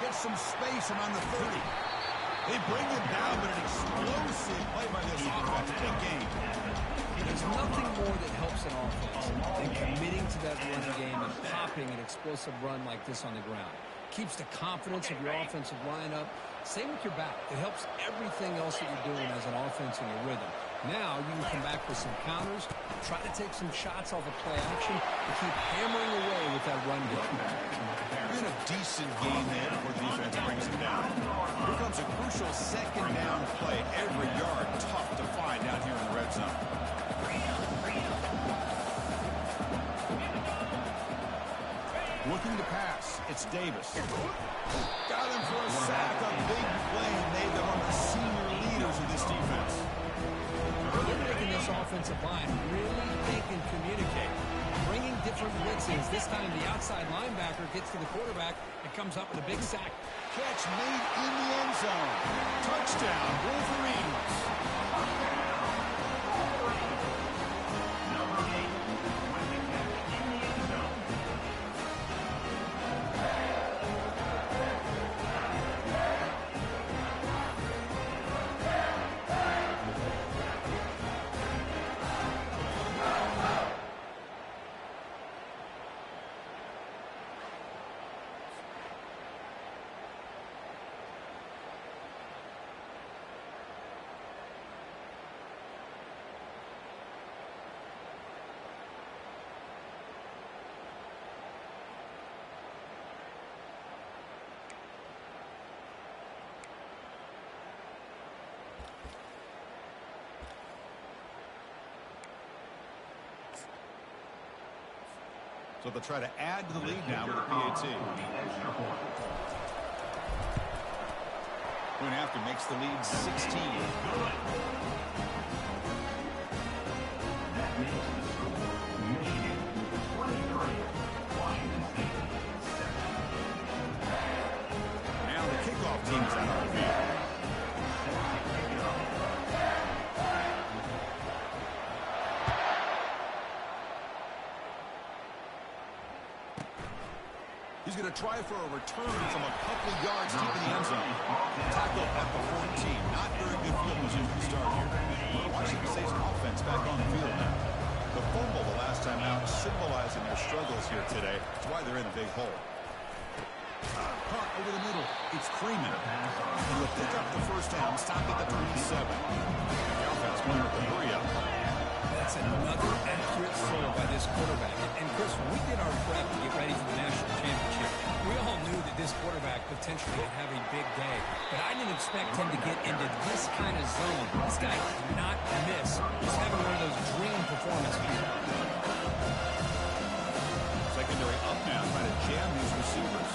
Gets some space around the 30. They bring him down, but an explosive play by this offense. Big game. There's nothing more that helps an offense than committing to that running game and popping an explosive run like this on the ground. Keeps the confidence of your offensive lineup. Same with your back. It helps everything else that you're doing as an offense in your rhythm. Now you can come back with some counters, try to take some shots off of play action, and keep hammering away with that run game. In a decent game there before the defense brings him down. Here comes a crucial 2nd down play. Every yard tough to find down here in the red zone. Looking to pass, it's Davis. Got him for a sack, a big play made them one of the senior leaders of this defense. They're making this offensive line really think and communicate. Bringing different blitzes. This time the outside linebacker gets to the quarterback and comes up with a big sack. Catch made in the end zone. Touchdown, Wolverines. So they'll try to add to the lead now with a PAT. Point after makes the lead 16. Now the kickoff team is out on the field. He's going to try for a return from a couple yards deep in the end zone. Tackle at the 14. Not very good field position to start here. Washington State's offense back on the field now. The fumble the last time out symbolizing their struggles here today. That's why they're in a big hole. Punt over the middle. It's Freeman. And he'll pick up the first down, stop at the 27. The offense winner with the hurry up. That's another accurate throw by this quarterback. And Chris, when we did our prep to get ready for the national championship, we all knew that this quarterback potentially would have a big day. But I didn't expect him to get into this kind of zone. This guy did not miss. He's having one of those dream performances. 2nd secondary up now, trying to jam these receivers.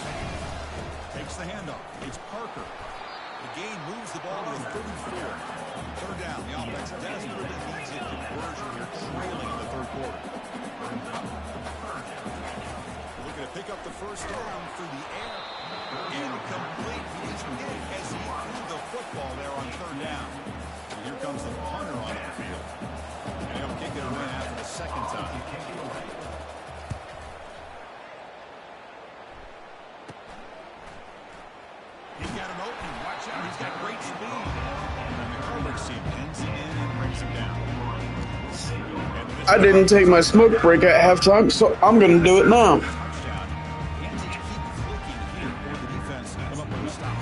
Takes the handoff. It's Parker. The gain moves the ball to the 34. Third down. The offense desperately needs a conversion here, trailing in the third quarter. Looking to pick up the first down through the air. Incomplete. He's hit as he threw the football there on third down. And here comes the punter onto the field. And he'll kick it away after the second time. He's got him open. Watch out. He's got great speed. And the Cobras team pins him in and brings him down. I didn't take my smoke break at halftime, so I'm going to do it now. Touchdown. He has to keep flicking here for the defense to come up with a stop.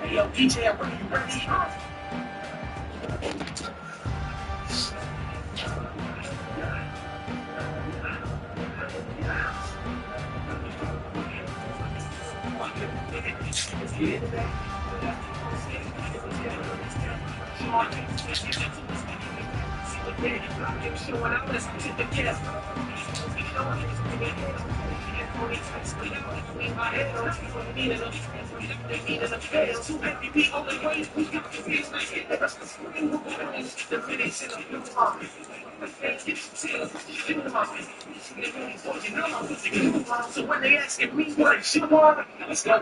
Hey, yo, DJ, are you ready? So when they asking me what you want, let's go.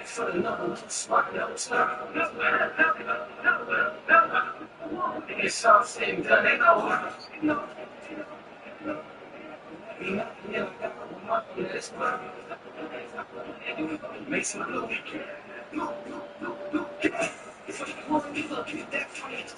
For the number one spot, it's all said and done, they know. Make some look.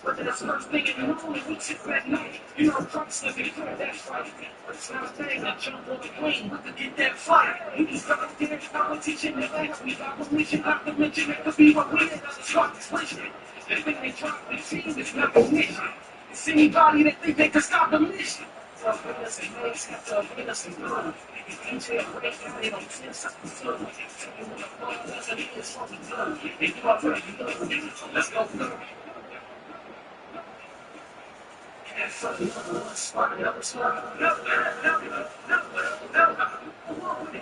But that's the first thing in the morning, we sit that night. You know, Christ living for that fight. It's not a thing, I jump on the plane, we could get that fight. You can start there, competition, and that we got permission, not to mention it could be what we had, that's a strong expression. They think they drop the team, it's not a mission. It's anybody that think they can stop the mission. Tough winners and names, got tough winners and blood. DJ break down, they don't feel something good. Tell you what the fuck doesn't mean something good. They do already know. Let's go, go. For the number one spot,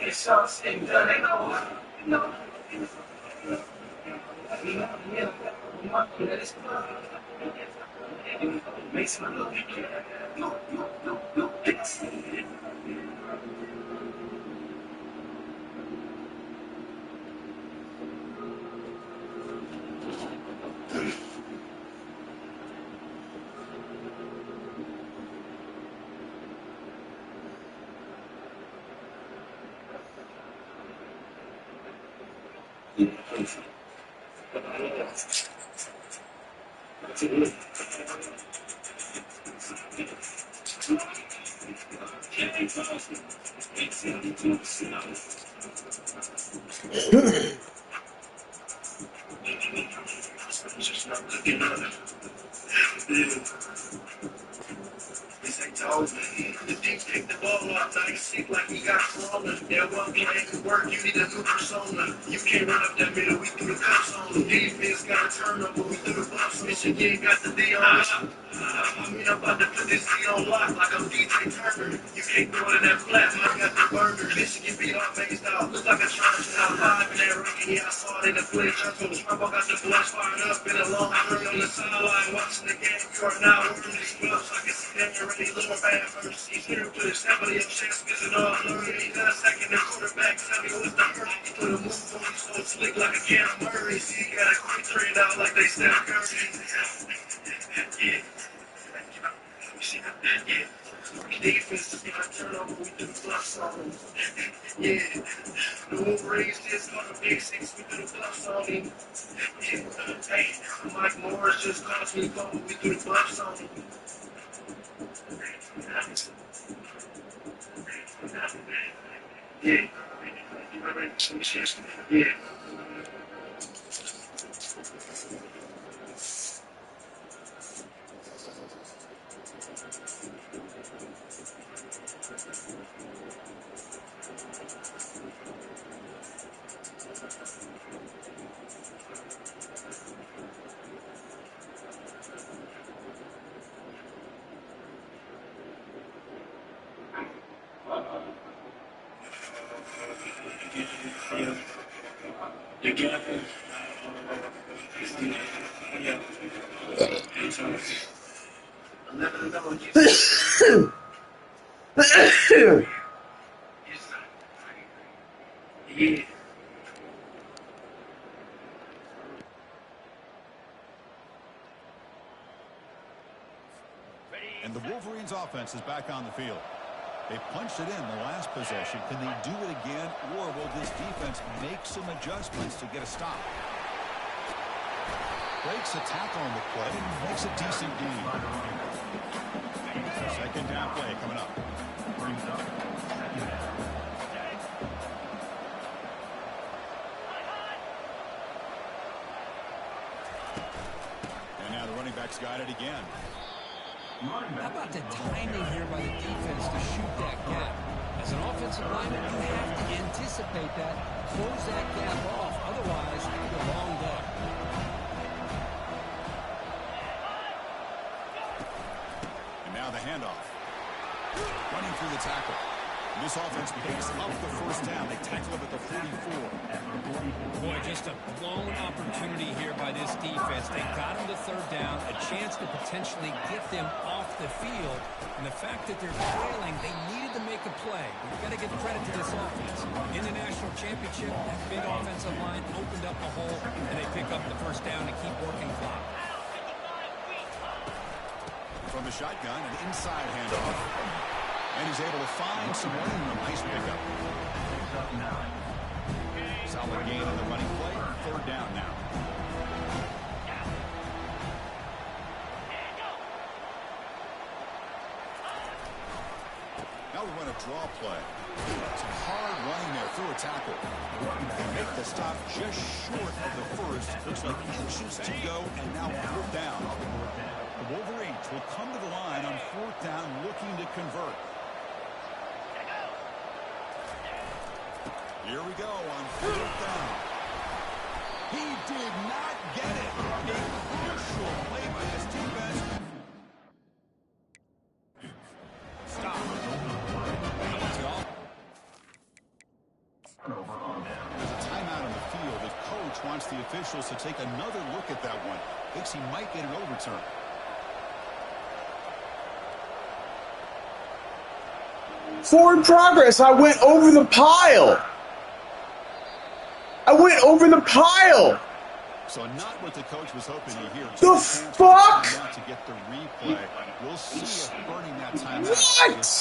it's all said and done, they know. Make some look. The deep pick the ball off, nice sick like he got corona. That one play can work, you need a new persona. You can't run up that middle, we threw the cups on them. Defense got a turnover, we threw the buffs. Michigan got the D on lock. I mean, I'm about to put this D on lock like I'm DJ Turner. You can't throw it in that flat, I got the burner. Michigan beat our face out, look like a charge. Now live in that ranking, yeah, I saw it in the footage. I told Trump I got the blood fired up in a long run on the sideline. Watching the game, you are now working these gloves. I can see that you're ready, little bad first. He's here to the sample of your chest, missing all blurry. He got a second, the quarterback, tell me what's the hurt. He put a move on, he's so slick like a Cam Murray. See, he got a quick 3 out like they Steph Curry. Yeah. Yeah. Defense, if I turn over, we do the bluffs on him. Yeah. No raise just caught a big 6, we do the bluffs on him. Yeah. Hey, Mike Morris just cost me 4, we do the bluffs on him. Yeah. Yeah. And the Wolverines offense is back on the field. They punched it in the last possession. Can they do it again, or will this defense make some adjustments to get a stop? Breaks a tackle on the play, makes a decent gain. Second down play coming up. And now the running back's got it again. How about the timing here by the defense to shoot that gap? As an offensive lineman, you have to anticipate that, close that gap off. Otherwise, you're long gone. And now the handoff. Running through the tackle. And this offense picks up the first down. They tackle him at the 44. Boy, just a blown opportunity here by this defense. They got him to third down, a chance to potentially get them off the field. And the fact that they're trailing, they needed to make a play. We've got to give credit to this offense. In the national championship, that big offensive line opened up a hole, and they pick up the first down to keep working clock. From the shotgun, an inside handoff. And he's able to find some room. A nice pickup. Solid gain on the running play. Third down now. Now we run a draw play. Some hard running there through a tackle. They make the stop just short of the first. Looks like inches to go, and now fourth down. The Wolverines will come to the line on fourth down looking to convert. Here we go on fourth down. He did not get it. A crucial play by this defense. Stop. There's a timeout on the field. The coach wants the officials to take another look at that one. Thinks he might get an overturn. Forward progress. I went over the pile. I went over the pile. So not what the coach was hoping to hear. The fuck? To get the replay. We'll see if burning that time out is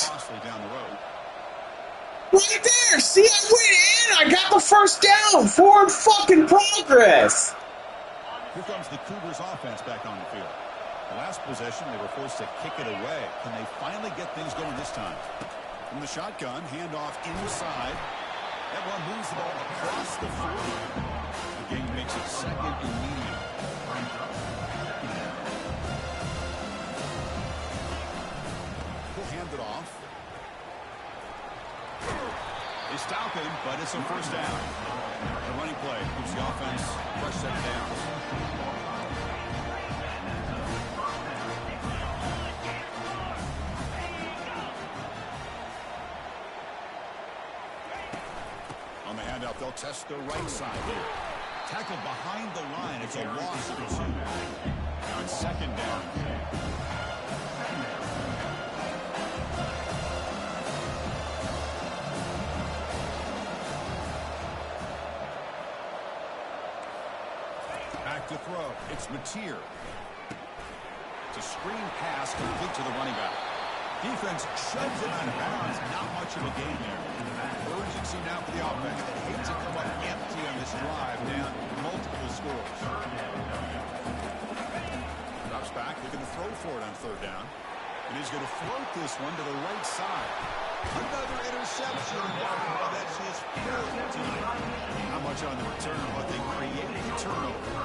costly down the road. Right there. See, I went in. I got the first down. Forward fucking progress. Here comes the Cougars offense back on the field. The last possession, they were forced to kick it away. Can they finally get things going this time? From the shotgun, handoff inside. That one moves the ball across the 40. The game makes it second and medium. He'll hand it off. They stop him, but it's a first down. The running play keeps the offense fresh set downs. On the handout, they'll test the right side here. Tackle behind the line. It's a loss of 2. Now it's second down. Back to throw. It's Mateer. It's a screen pass complete to the running back. Defense shoves it out of bounds. Not much of a gain there. Urgency now for the offense. They hate to come up empty on this drive, down multiple scores. Drops back, looking to throw for it on third down. And he's going to float this one to the right side. Another interception. Well, that's his 4th team. Not much on the return, but they created the turnover.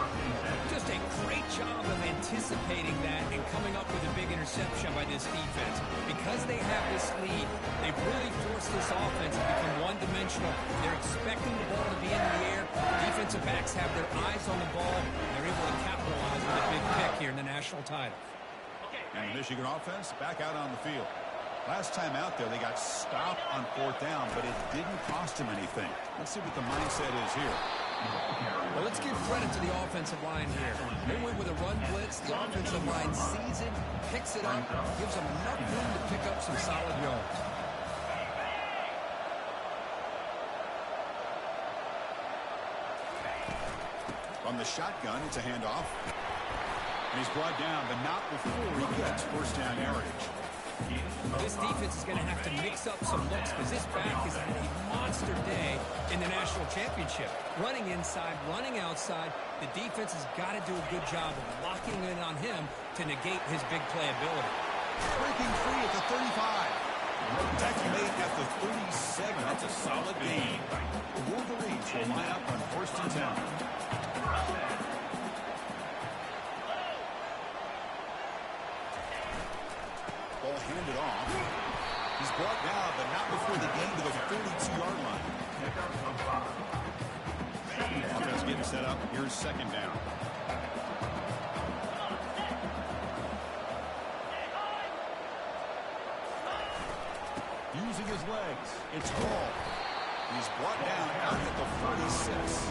Just a great job of anticipating that and coming up with a big interception by this defense. Because they have this lead, they've really forced this offense to become one-dimensional. They're expecting the ball to be in the air. quarterbacks have their eyes on the ball. They're able to capitalize with a big pick here in the national title. And the Michigan offense back out on the field. Last time out there, they got stopped on 4th down, but it didn't cost them anything. Let's see what the mindset is here. Well, let's give credit to the offensive line here. They went with a run blitz. The offensive line sees it, picks it up, gives them enough room to pick up some solid yards. From the shotgun, it's a handoff. And he's brought down, but not before he gets first down yardage. This defense is going to have to mix up some looks because this back has had a monster day in the national championship. Running inside, running outside, the defense has got to do a good job of locking in on him to negate his big play ability. Breaking free at the 35. Tackle made at the 37. That's a solid gain. The Wolverines will line up on 1st and 10. Ball handed off. He's brought down, but not before the gain to the 42-yard line. Offense getting set up. Here's 2nd down. Using his legs. It's Hall. He's brought down out at the 46.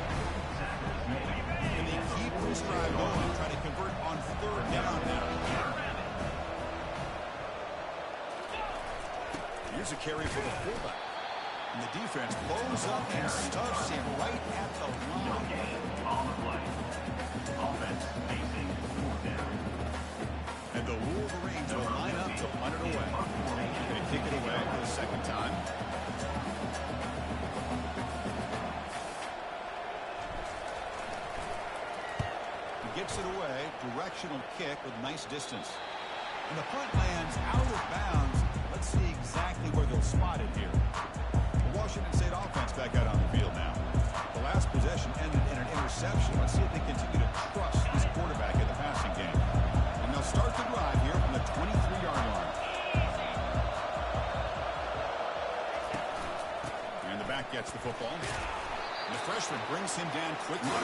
And they keep this drive going, try to convert on 3rd down now. Here's a carry for the fullback. And the defense blows up and stuffs him right at the line. And the Wolverines will line up to punt it away. They kick it away for the 2nd time. He gets it away. Directional kick with nice distance. And the punt lands out of bounds. Let's see exactly where they'll spot it here. The Washington State offense back out on the field now. The last possession ended in an interception. Let's see if they continue to trust this quarterback in the passing game. And they'll start the drive here from the 23-yard line. And the back gets the football. And the freshman brings him down quickly.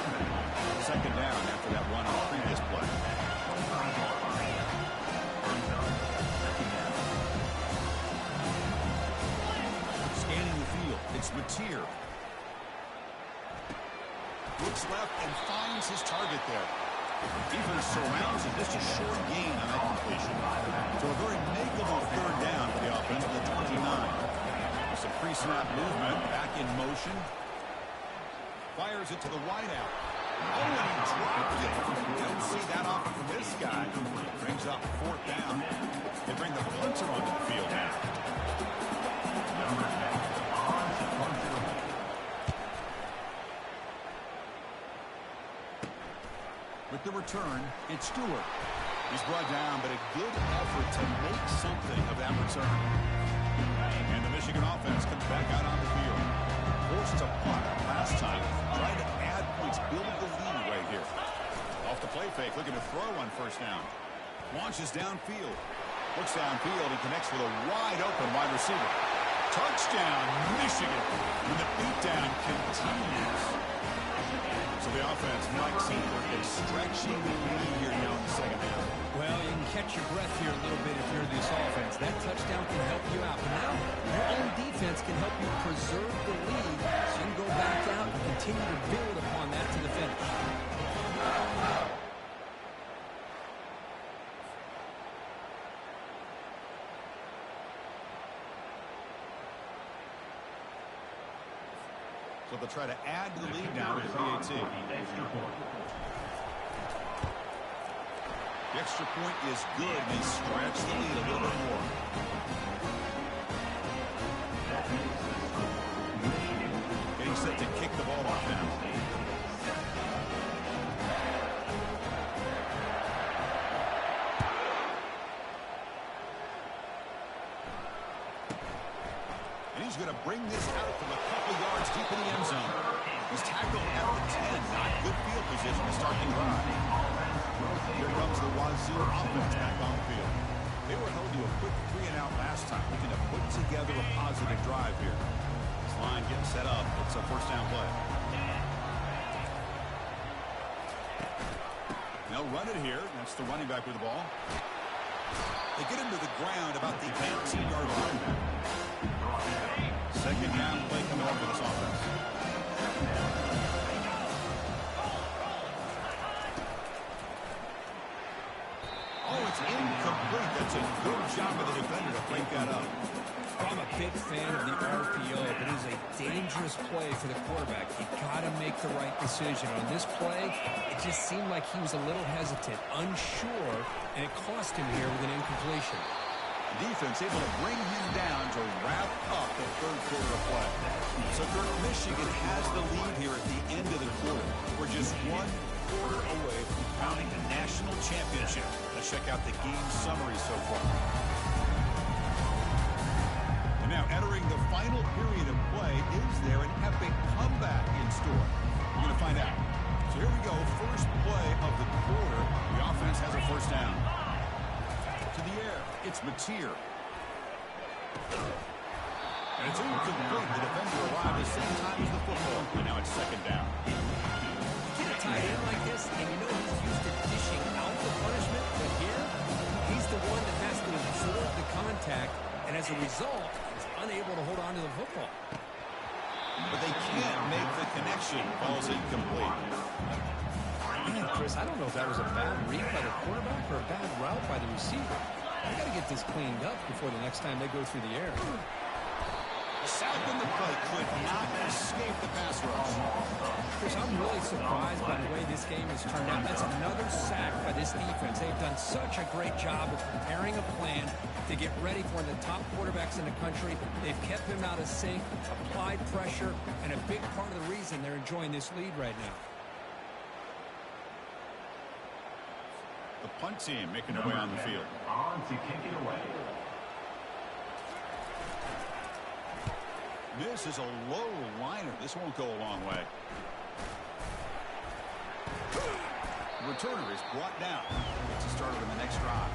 2nd down after that run on the previous play. It's Mateer. Looks left and finds his target there. Defense surrounds it. Just a short gain on that completion. So a very makeable 3rd down for the offense at the 29. With some pre-snap movement, back in motion. Fires it to the wideout. Oh, and he dropped it. Don't see that often from this guy. Brings up 4th down. They bring the punter onto the field now. With the return, it's Stewart. He's brought down, but a good effort to make something of that return. And the Michigan offense comes back out on the field. Forced a punt last time, trying to add points, build the lead right here. Off the play fake, looking to throw on 1st down. Launches downfield. Looks downfield and connects with a wide-open wide receiver. Touchdown, Michigan. And the beatdown continues. So the offense, Mike, seems like stretching the lead here now in the 2nd half. Well, you can catch your breath here a little bit if you're this offense. That touchdown can help you out. But now your own defense can help you preserve the lead so you can go back out and continue to build upon that to the finish. So they'll try to add to the lead now with the PAT. The extra point is good, and they stretch the lead a little bit more. Getting set to kick the ball off now. And he's going to bring this out from a couple yards deep in the end zone. He's tackled at the 10. Not good field position to start the drive. Here comes the Wazoo offense back on the field. They were held to a quick 3-and-out last time, looking to put together a positive drive here. This line getting set up. It's a 1st down play. They'll run it here. That's the running back with the ball. They get him to the ground about the 18-yard line. Second down play coming up for this offense. Oh, it's incomplete. That's a good job of the defender to break that up. I'm a big fan of the RPO, but it is a dangerous play for the quarterback. You got to make the right decision. On this play, it just seemed like he was a little hesitant, unsure, and it cost him here with an incompletion. Defense able to bring him down to wrap up the third quarter of play. So Michigan has the lead here at the end of the quarter. We're just 1 quarter away from crowning the national championship. Let's check out the game summary so far. And now entering the final period of play, is there an epic comeback in store? We're going to find out. So here we go, first play of the quarter. The offense has a first down. To the air, it's Mateer. And it's incomplete. The defender arrived at the same time as the football. And now it's second down. Get a tight end like this, and you know he's used to dishing out the punishment, but here, he's the one that has to absorb the contact, and as a result, is unable to hold on to the football. But they can't make the connection. Ball's incomplete. Man, Chris, I don't know if that was a bad read by the quarterback or a bad route by the receiver. They got to get this cleaned up before the next time they go through the air. The sack in the play could not escape the pass rush. Chris, I'm really surprised by the way this game has turned out. That's another sack by this defense. They've done such a great job of preparing a plan to get ready for the top quarterbacks in the country. They've kept him out of sync, applied pressure, and a big part of the reason they're enjoying this lead right now. The punt team making their way on the field. On to kick it away. This is a low liner. This won't go a long way. The returner is brought down. It's a starter in the next drive.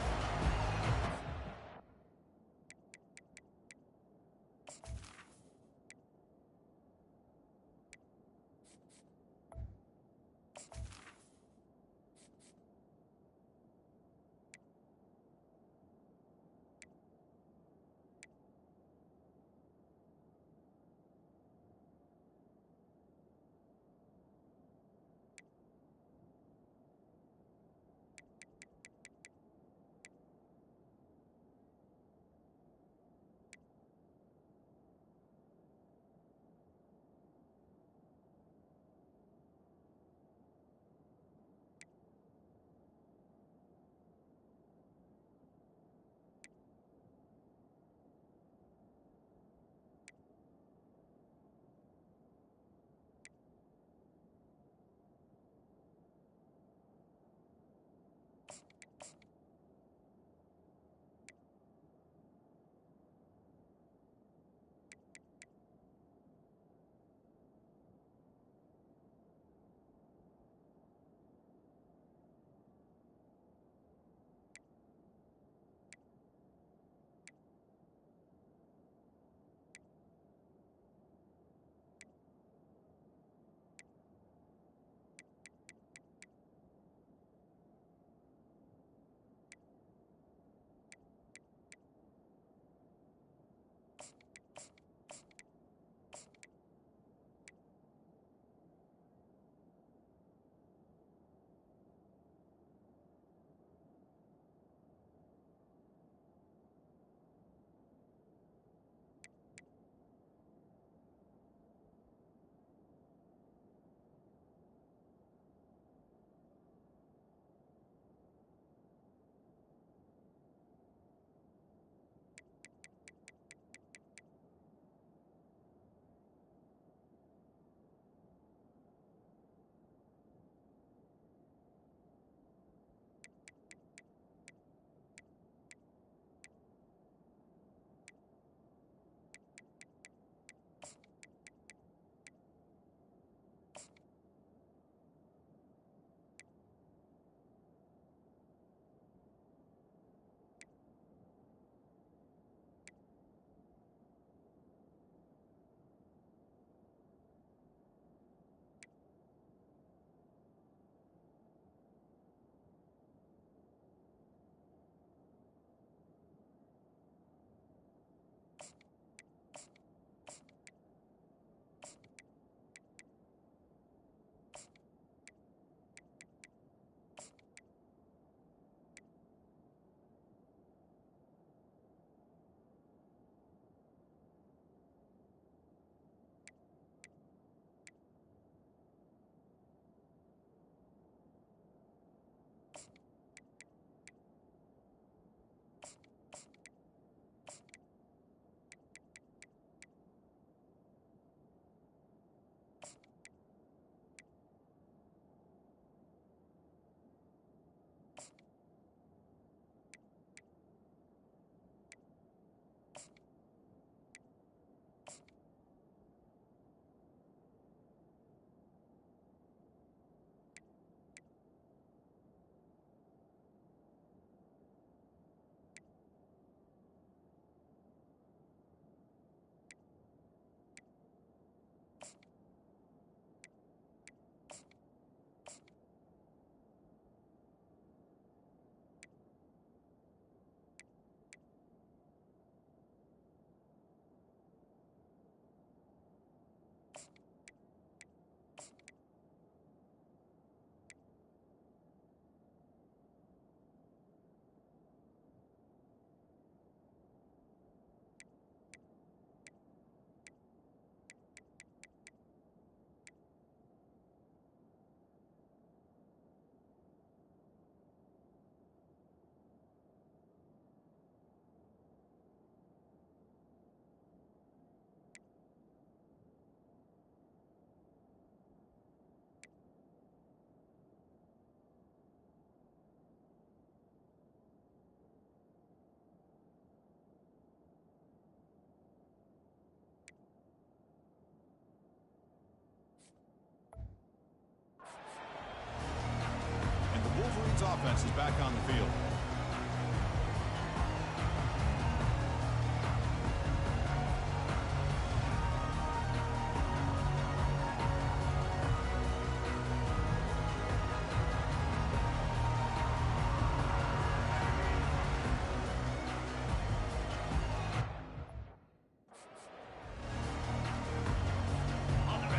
Saints offense is back on the field.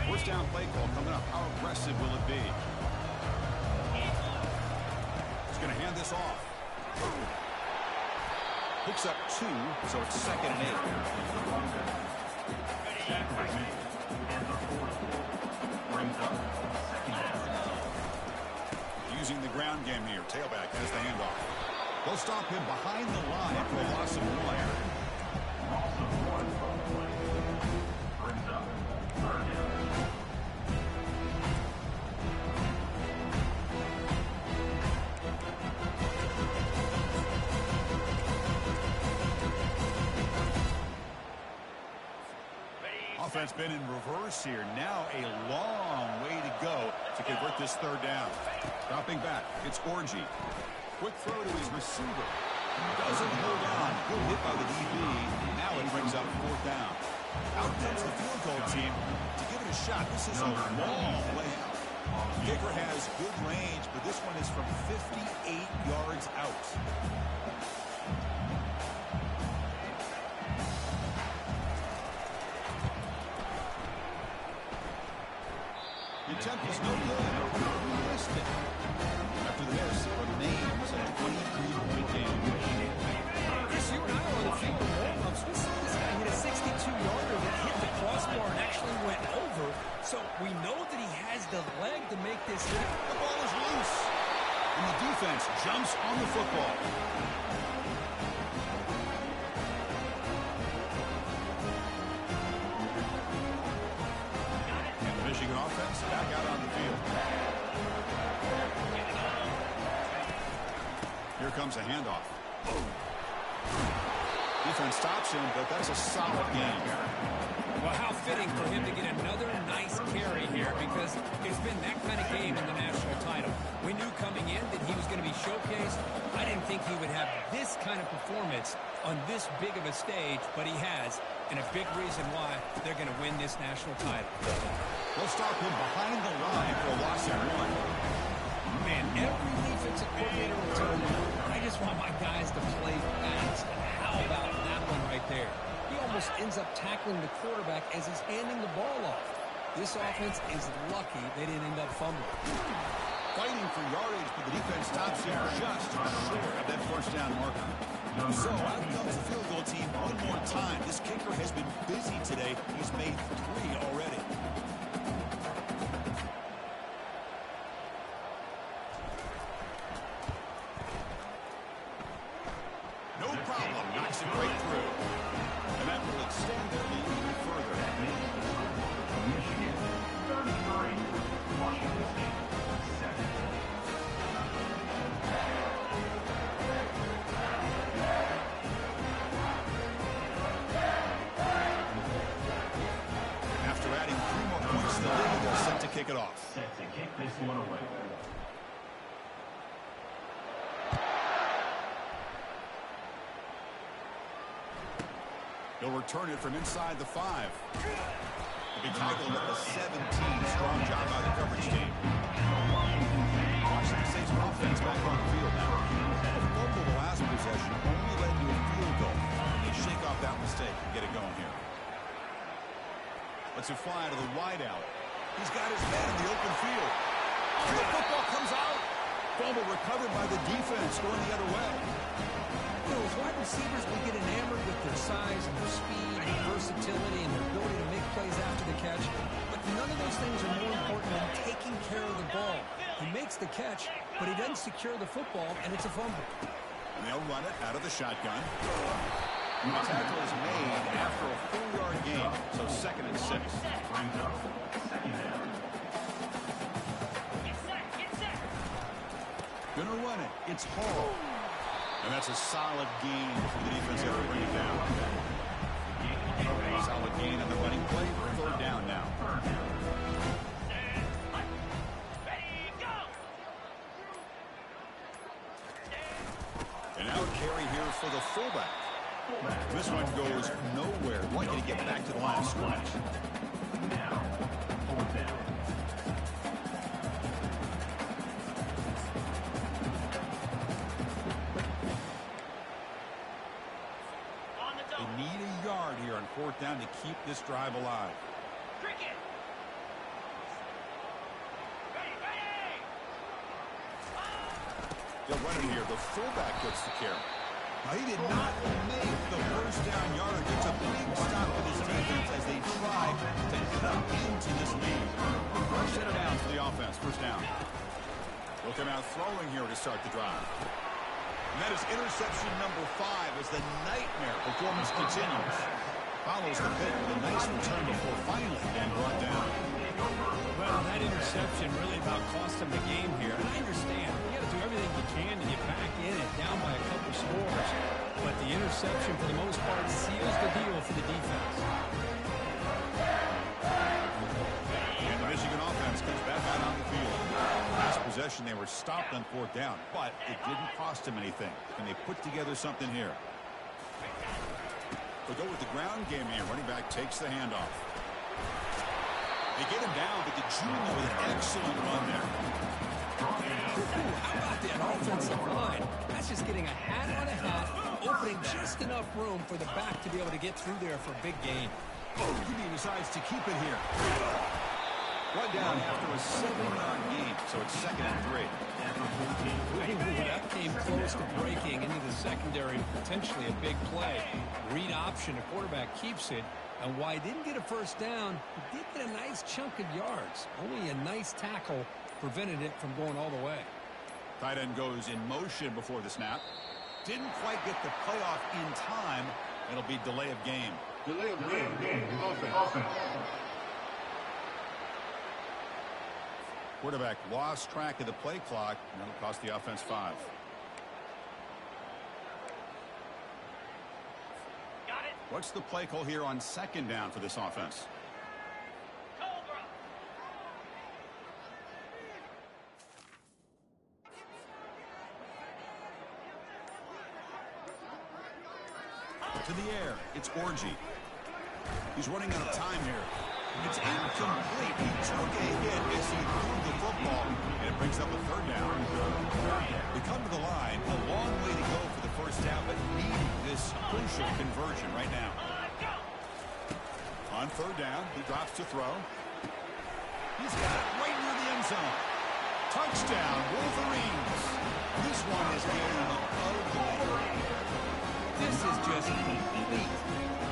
First down play call coming up. How aggressive will it be? He's going to hand this off. Picks up 2, so it's 2nd and 8. Using the ground game here. Tailback has the handoff. They'll stop him behind the line for a loss of 1. Offense been in reverse here. Now a long way to go to convert this 3rd down. Dropping back, it's Orgy. Quick throw to his receiver. Doesn't hold on. Good hit by the DB. Now it brings up 4th down. Out comes the field goal team to give it a shot. This is a long way out. Kicker has good range, but this one is from 58 yards out. The attempt was no good. He missed it. After the miss, it remains a 23-point game. Chris, you and I were on the field in warm-ups. We saw this guy hit a 62-yarder that hit the crossbar and actually went over. So we know that he has the leg to make this hit. The ball is loose. And the defense jumps on the football. Michigan offense back out on the field. Here comes a handoff. Defense stops him, but that's a solid game. Well, how fitting for him to get another nice carry here, because it's been that kind of game in the national title. We knew coming in that he was going to be showcased. I didn't think he would have this kind of performance on this big of a stage, but he has, and a big reason why they're going to win this national title. They'll stop him behind the line for a loss of 1. Man, every defensive coordinator will tell you, I just want my guys to play fast. And how about that one right there? He almost ends up tackling the quarterback as he's handing the ball off. This offense is lucky they didn't end up fumbling. Fighting for yardage, but the defense stops him just short of that 1st down marker. So out comes the field goal team one more time. This kicker has been busy today. He's made 3 already. No problem. Knocks it right through. And that will extend their lead even further. Michigan 39, Washington State 7. After adding 3 more points to the lead, they're set to kick it off. Set to kick this one away. He'll return it from inside the 5. He'll be tackled at the 17. Strong job by the coverage team. Washington State's offense back on the field now. A fumble the last possession only led to a field goal. They shake off that mistake and get it going here. Let's it fly to the wideout. He's got his head in the open field. And the football comes out. Fumble recovered by the defense going the other way. You know, as wide receivers, we get enamored with their size and their speed and their versatility and their ability to make plays after the catch. But none of those things are more important than taking care of the ball. He makes the catch, but he doesn't secure the football, and it's a fumble. And they'll run it out of the shotgun. And the tackle is made after a 4-yard gain, so 2nd and 6. Gonna run it. It's Hall. And that's a solid gain for the defense there to bring it down. Solid gain on the running play. 3rd down now. carry here for the fullback. This one goes nowhere. Lucky to get back to the line of scrimmage. They need a yard here on 4th down to keep this drive alive. They'll run it here. The fullback gets the carry. Now, he did not make the first down yardage. It's a big stop for this defense as they try to cut into this lead. First set of downs for the offense. First down. They'll come out throwing here to start the drive. And that is interception number 5 as the nightmare performance continues. Follows the pick with a nice return before finally being brought down. Well, that interception really about cost him the game here. And I understand. You got to do everything you can to get back in it, down by a couple scores. But the interception, for the most part, seals the deal for the defense. And the Michigan offense comes back out on the field. Last possession, they were stopped on 4th down, but it didn't cost them anything. Can they put together something here? They'll go with the ground game here. Running back takes the handoff. They get him down, but the junior with an excellent run there. How about that offensive line? That's just getting a hat on a hat, opening just enough room for the back to be able to get through there for a big gain. Oh, he decides to keep it here. One down after a 7-yard gain, so it's 2nd and 3. That came close to breaking into the secondary, potentially a big play. Read option, the quarterback keeps it. And while he didn't get a first down, he did get a nice chunk of yards. Only a nice tackle prevented it from going all the way. Tight end goes in motion before the snap. Didn't quite get the playoff in time. It'll be delay of game. Delay of game. Offense. Quarterback lost track of the play clock, and that'll cost the offense 5. What's the play call here on 2nd down for this offense? To the air, it's Orgy. He's running out of time here. It's incomplete. He took a hit as he threw the football, and it brings up a 3rd down. We come to the line, a long way to go for the first down, but needing this crucial conversion right now. On 3rd down, he drops to throw. He's got it right near the end zone. Touchdown, Wolverines. This one is game ugly. This is just complete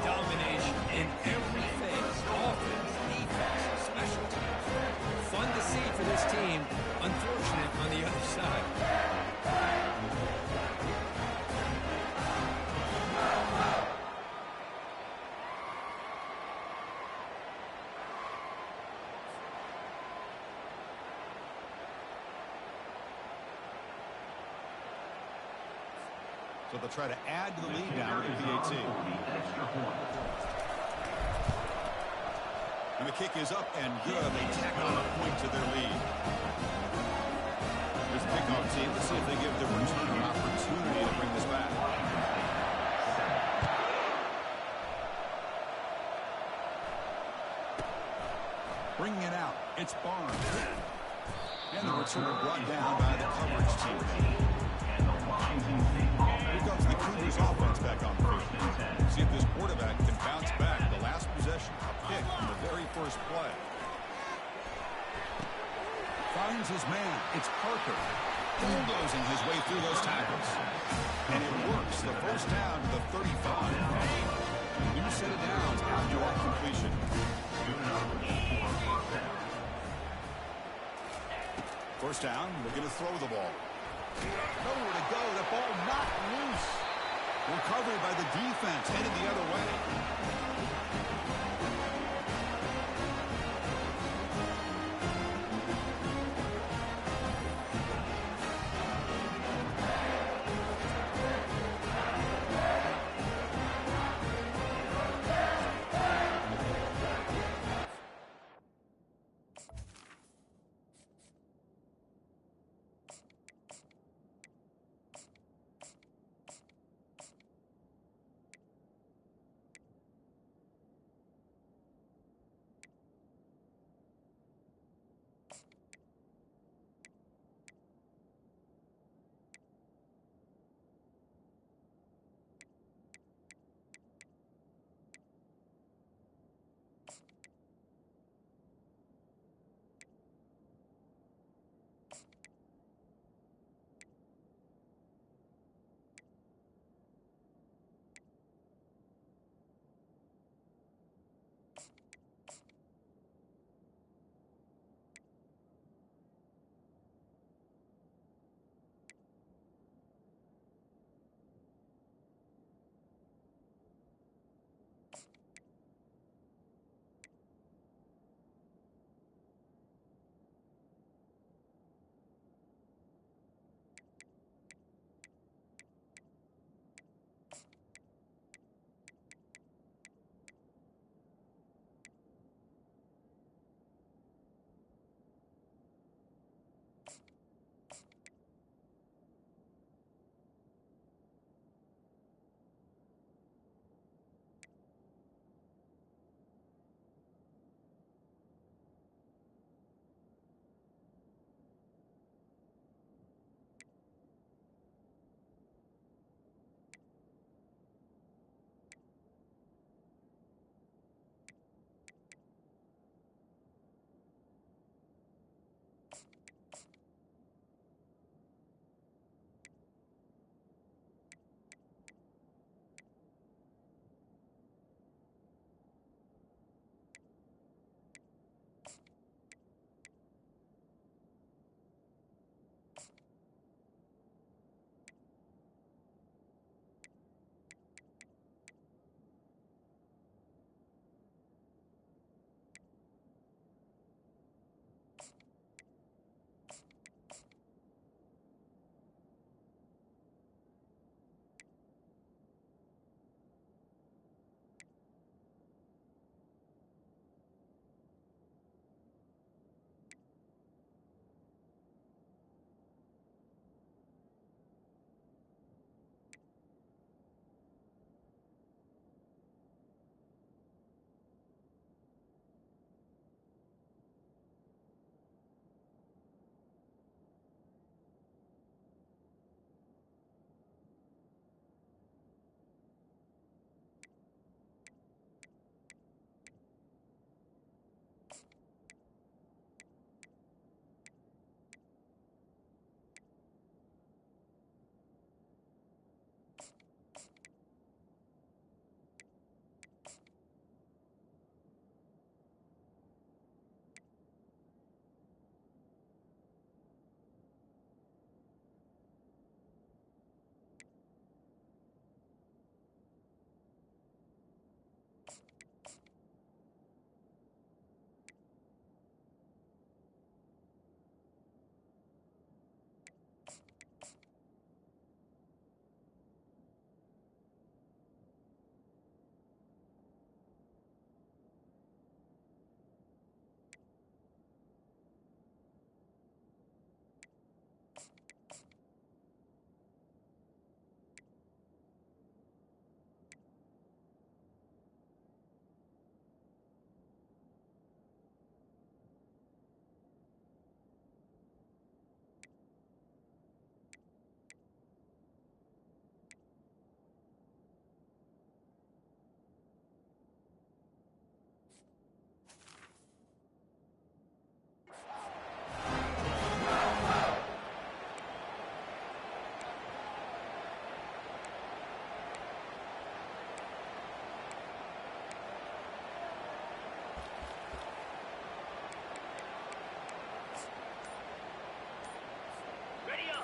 domination in every phase. Offense, defense, special teams. Fun to see for this team. Unfortunate on the other side. So they'll try to add to the lead now with the PAT. And the kick is up and good. They tack on a point to their lead. Here's the kickoff team. Let's see if they give the return an opportunity to bring this back. Bringing it out. It's Barnes. And the return brought down by the coverage team. Here comes the Cougars offense back on the field. See if this quarterback can bounce back. The last possession, a pick in the very first play. Finds his man. It's Parker. Bulldozing his way through those tackles. And it works. The first down to the 35. New set of downs after that completion. First down, we're going to throw the ball. Nowhere to go. The ball knocked loose. Recovery by the defense. Headed the other way.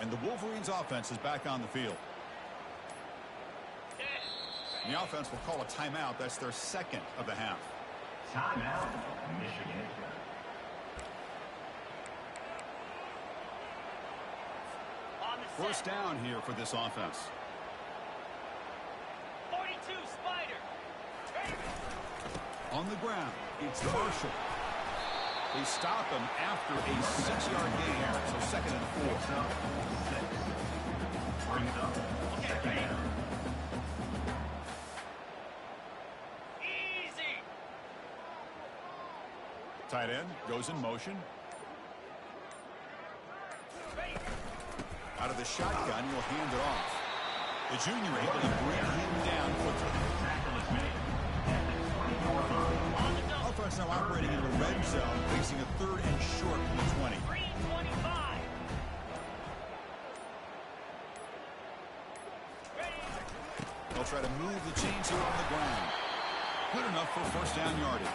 And the Wolverines offense is back on the field. And the offense will call a timeout. That's their second of the half. Timeout, Michigan. First down here for this offense. 42 Spider. On the ground, it's Marshall. They stop him after a 6-yard gain, so second and 4. Brings up second down. Easy. Tight end goes in motion. Out of the shotgun, he'll hand it off. The junior able to bring him down quickly. Tackle is made. At the 24-line. Offense now operating in the red zone, facing a third and short from the 20. Green 25. They'll try to move the chains here on the ground. Good enough for first down yardage.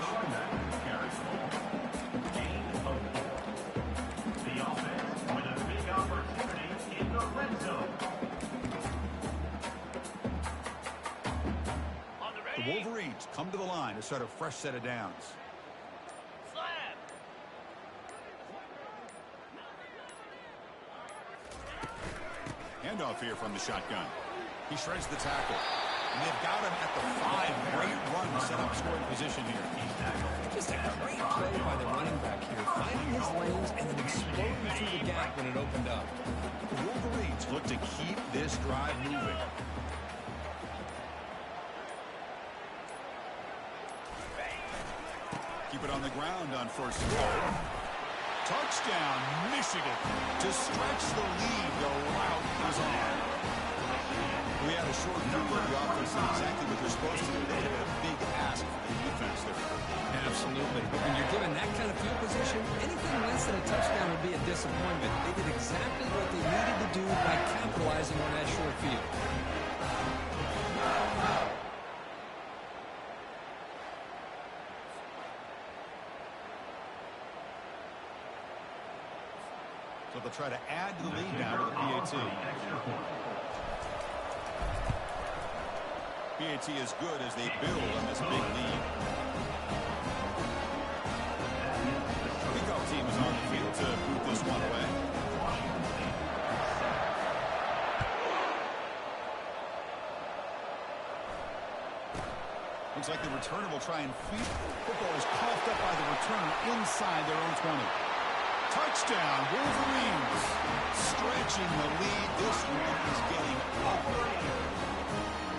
Carries the ball. Gain of 4. The offense with a big opportunity in the red zone. On the The ready. Wolverines come to the line to start a fresh set of downs. Slab. Handoff here from the shotgun. He shreds the tackle. And they've got him at the 5. Great run to set up scoring position here. Just a great play by the running back here, finding his lanes and then exploding through the gap when it opened up. The Wolverines look to keep this drive moving. Keep it on the ground on first and goal. Touchdown, Michigan. To stretch the lead, the route is on. We had a short view of the offense and exactly what they're supposed to do. They had a big ask for the defense there. Absolutely. When you're given that kind of field position, anything less than a touchdown would be a disappointment. They did exactly what they needed to do by capitalizing on that short field. So they'll try to add to the lead now to the PAT. PAT is good as they build on this big lead. Kickoff team is on the field to boot this one away. Looks like the returner will try and feed. Football is coughed up by the returner inside their own 20. Touchdown, Wolverines. Stretching the lead. This one is getting up.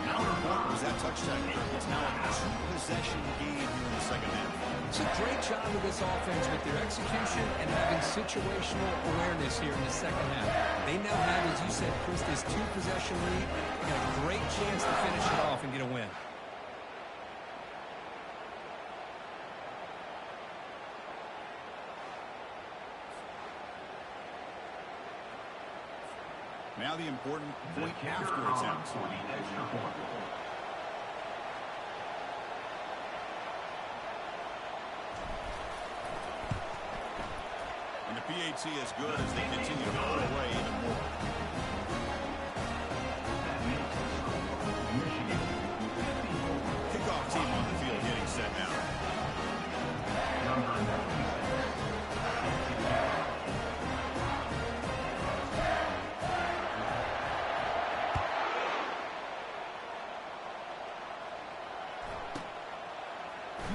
How important was that touchdown? It's now a 2-possession game here in the second half. It's a great job of this offense with their execution and having situational awareness here in the second half. They now have, as you said, Chris, this 2-possession lead. They got a great chance to finish it off and get a win. Now the important point after attempt. For the extra point. And the PAT is good as they continue to pull away even more. Kickoff team on the field getting set now.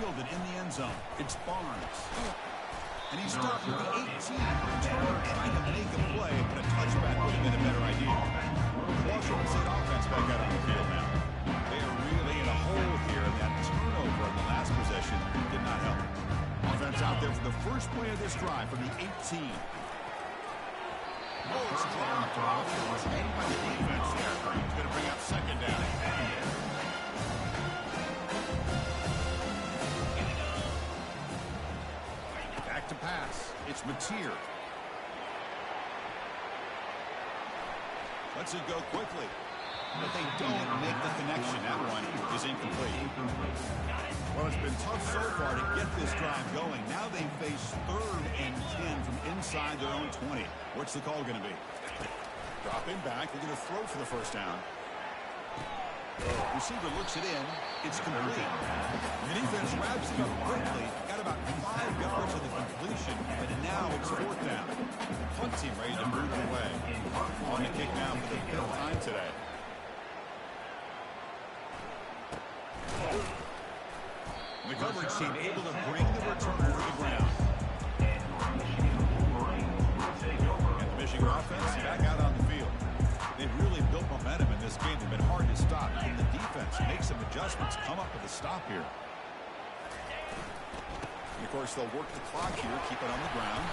Fielded in the end zone. It's Barnes. And he's starting with the 18. Trying to make a play, but a touchback would have been a better idea. Washington State offense back out on the field now. They are really in a hole here. That turnover in the last possession did not help. Offense out there for the first play of this drive from the 18. Oh, it's dropped off. It was made by the defense there. He's going to bring up second down. Back to pass. It's Mateer. Lets it go quickly. But they don't make the connection. That one is incomplete. Well, it's been tough so far to get this drive going. Now they face 3rd and 10 from inside their own 20. What's the call going to be? Dropping back. They're going to throw for the first down. Receiver looks it in. It's complete. The defense wraps it up quickly. Got about 5 yards of the completion, and now it's 4th down. Punt team ready to move away. On the kick now for the 5th time today. The coverage team able to bring the returner to the ground. And the Michigan offense back out on the field. They've really built momentum in this game. They've been hard to stop. And the defense make some adjustments, come up with a stop here. And of course, they'll work the clock here, keep it on the ground.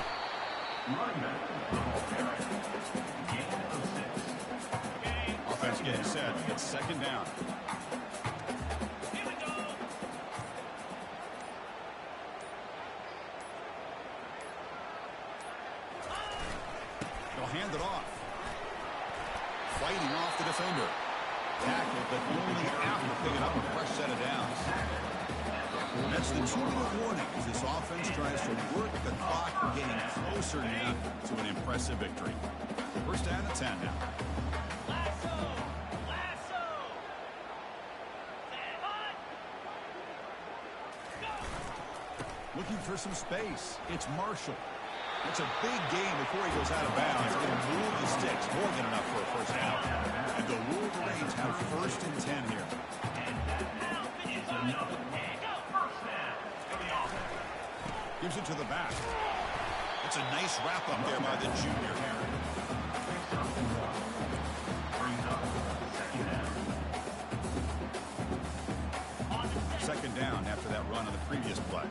Offense getting set. It's 2nd down. They'll hand it off. Fighting off the defender. Tackled, but only after picking up a fresh set of downs. That's the 2-minute warning as this offense tries to work the clock, getting closer now to an impressive victory. 1st down and 10 now. Looking for some space. It's Marshall. It's a big game before he goes out of bounds. Going to move the sticks. More than enough for a 1st down. And the Wolverines have 1st and 10 here. Gives it to the back. It's a nice wrap up there by the junior here. 2nd down after that run on the previous play.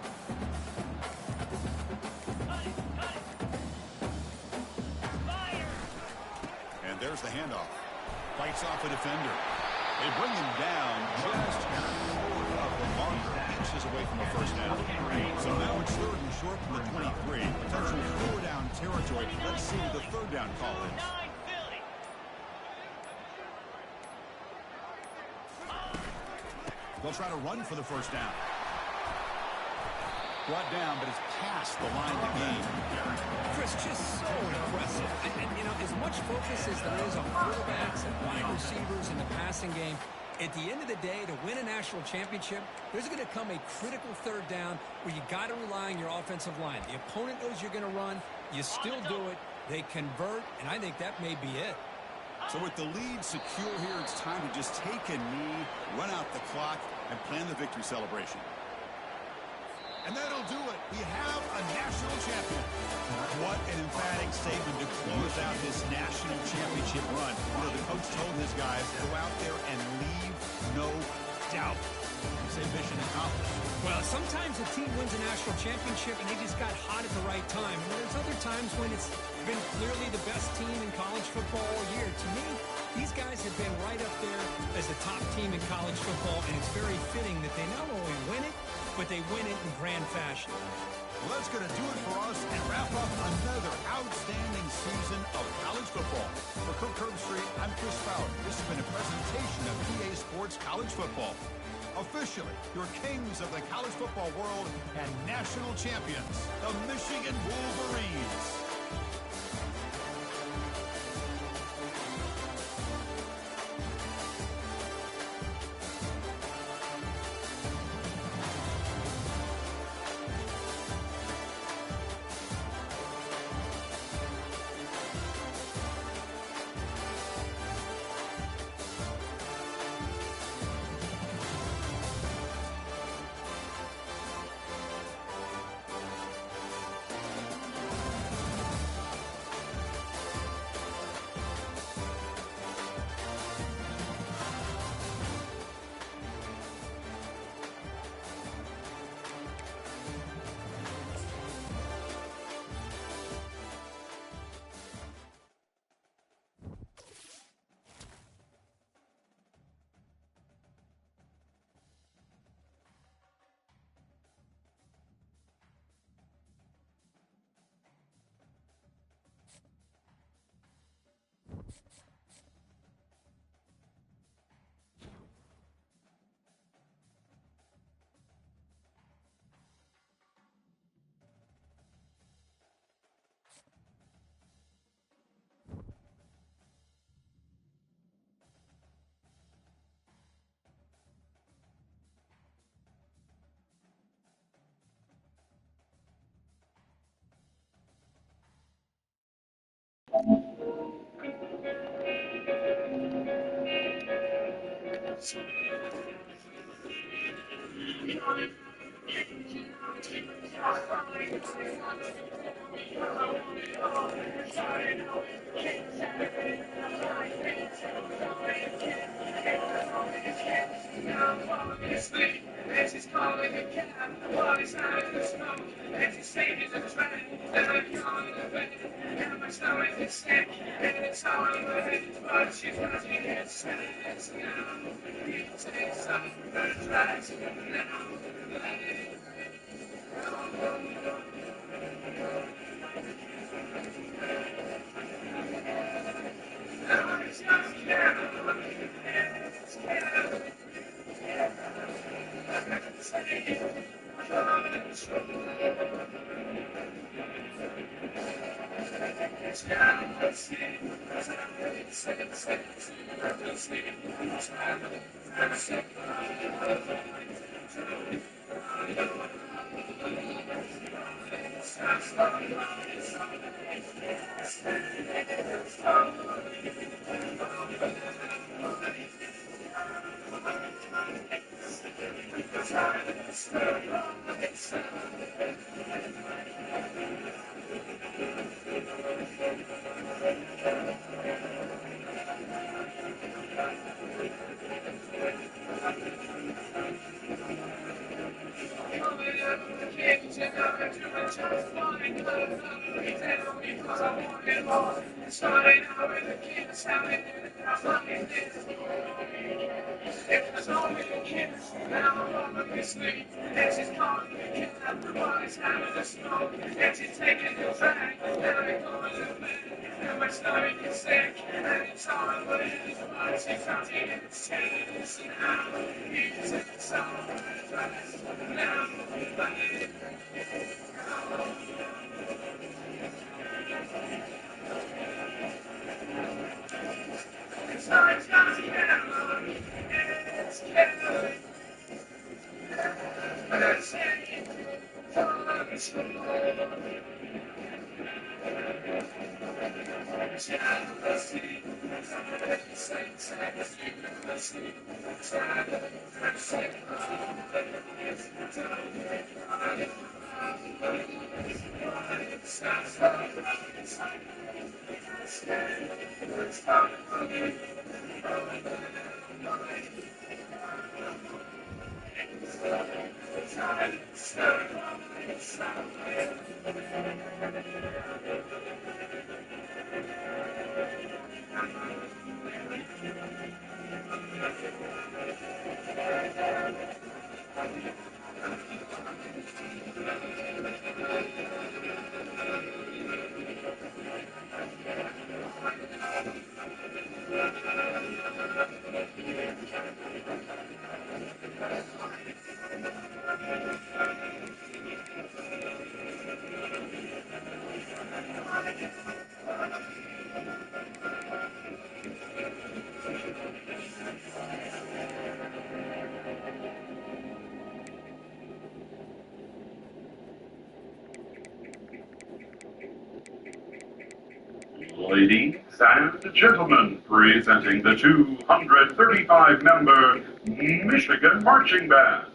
There's the handoff. Fights off a defender. They bring him down just short of the marker. Inches away from the 1st down. So now it's 3rd and short from the 23. Potential 4-down territory. Let's see what the 3rd down call is. They'll try to run for the 1st down. Brought down, but it's past the line to gain. Chris, just so impressive. And, you know, as much focus as there is on quarterbacks and wide receivers in the passing game, at the end of the day, to win a national championship, there's going to come a critical 3rd down where you got to rely on your offensive line. The opponent knows you're going to run. You still do it. They convert, and I think that may be it. So with the lead secure here, it's time to just take a knee, run out the clock, and plan the victory celebration. And that'll do it. We have a national champion. What an emphatic statement to close out this national championship run. You know, the coach told his guys, go out there and leave no doubt. You say mission accomplished. Well, sometimes a team wins a national championship and they just got hot at the right time. And there's other times when it's been clearly the best team in college football all year. To me, these guys have been right up there as the top team in college football, and it's very fitting that they not only win it, but they win it in grand fashion. Well, that's going to do it for us and wrap up another outstanding season of college football. For Kirk Herbstreit, I'm Chris Fowler. This has been a presentation of EA Sports College Football. Officially, your kings of the college football world and national champions, the Michigan Wolverines. And she's calling a cab while he's out in the snow. And she's singing a track that I'm calling a bed. And my stomach is sick and it's all in my head. But she's watching it sadness now. You take some of the tracks now. I just can't. Starting out with the kids, having it was only a kiss, now I'm probably asleep. And she's calling me cat, everybody's having a smoke. And she's taking the drag, and I'm going to bed. And my stomach is sick, and it's all over it. But she's counting in the chains now. It's all over the dress now. It's not just Cameron, it's Cameron. It's Ladies and gentlemen, presenting the 235-member Michigan Marching Band.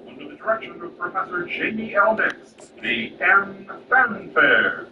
Under the direction of Professor Jamie L. Nix, the M Fanfare.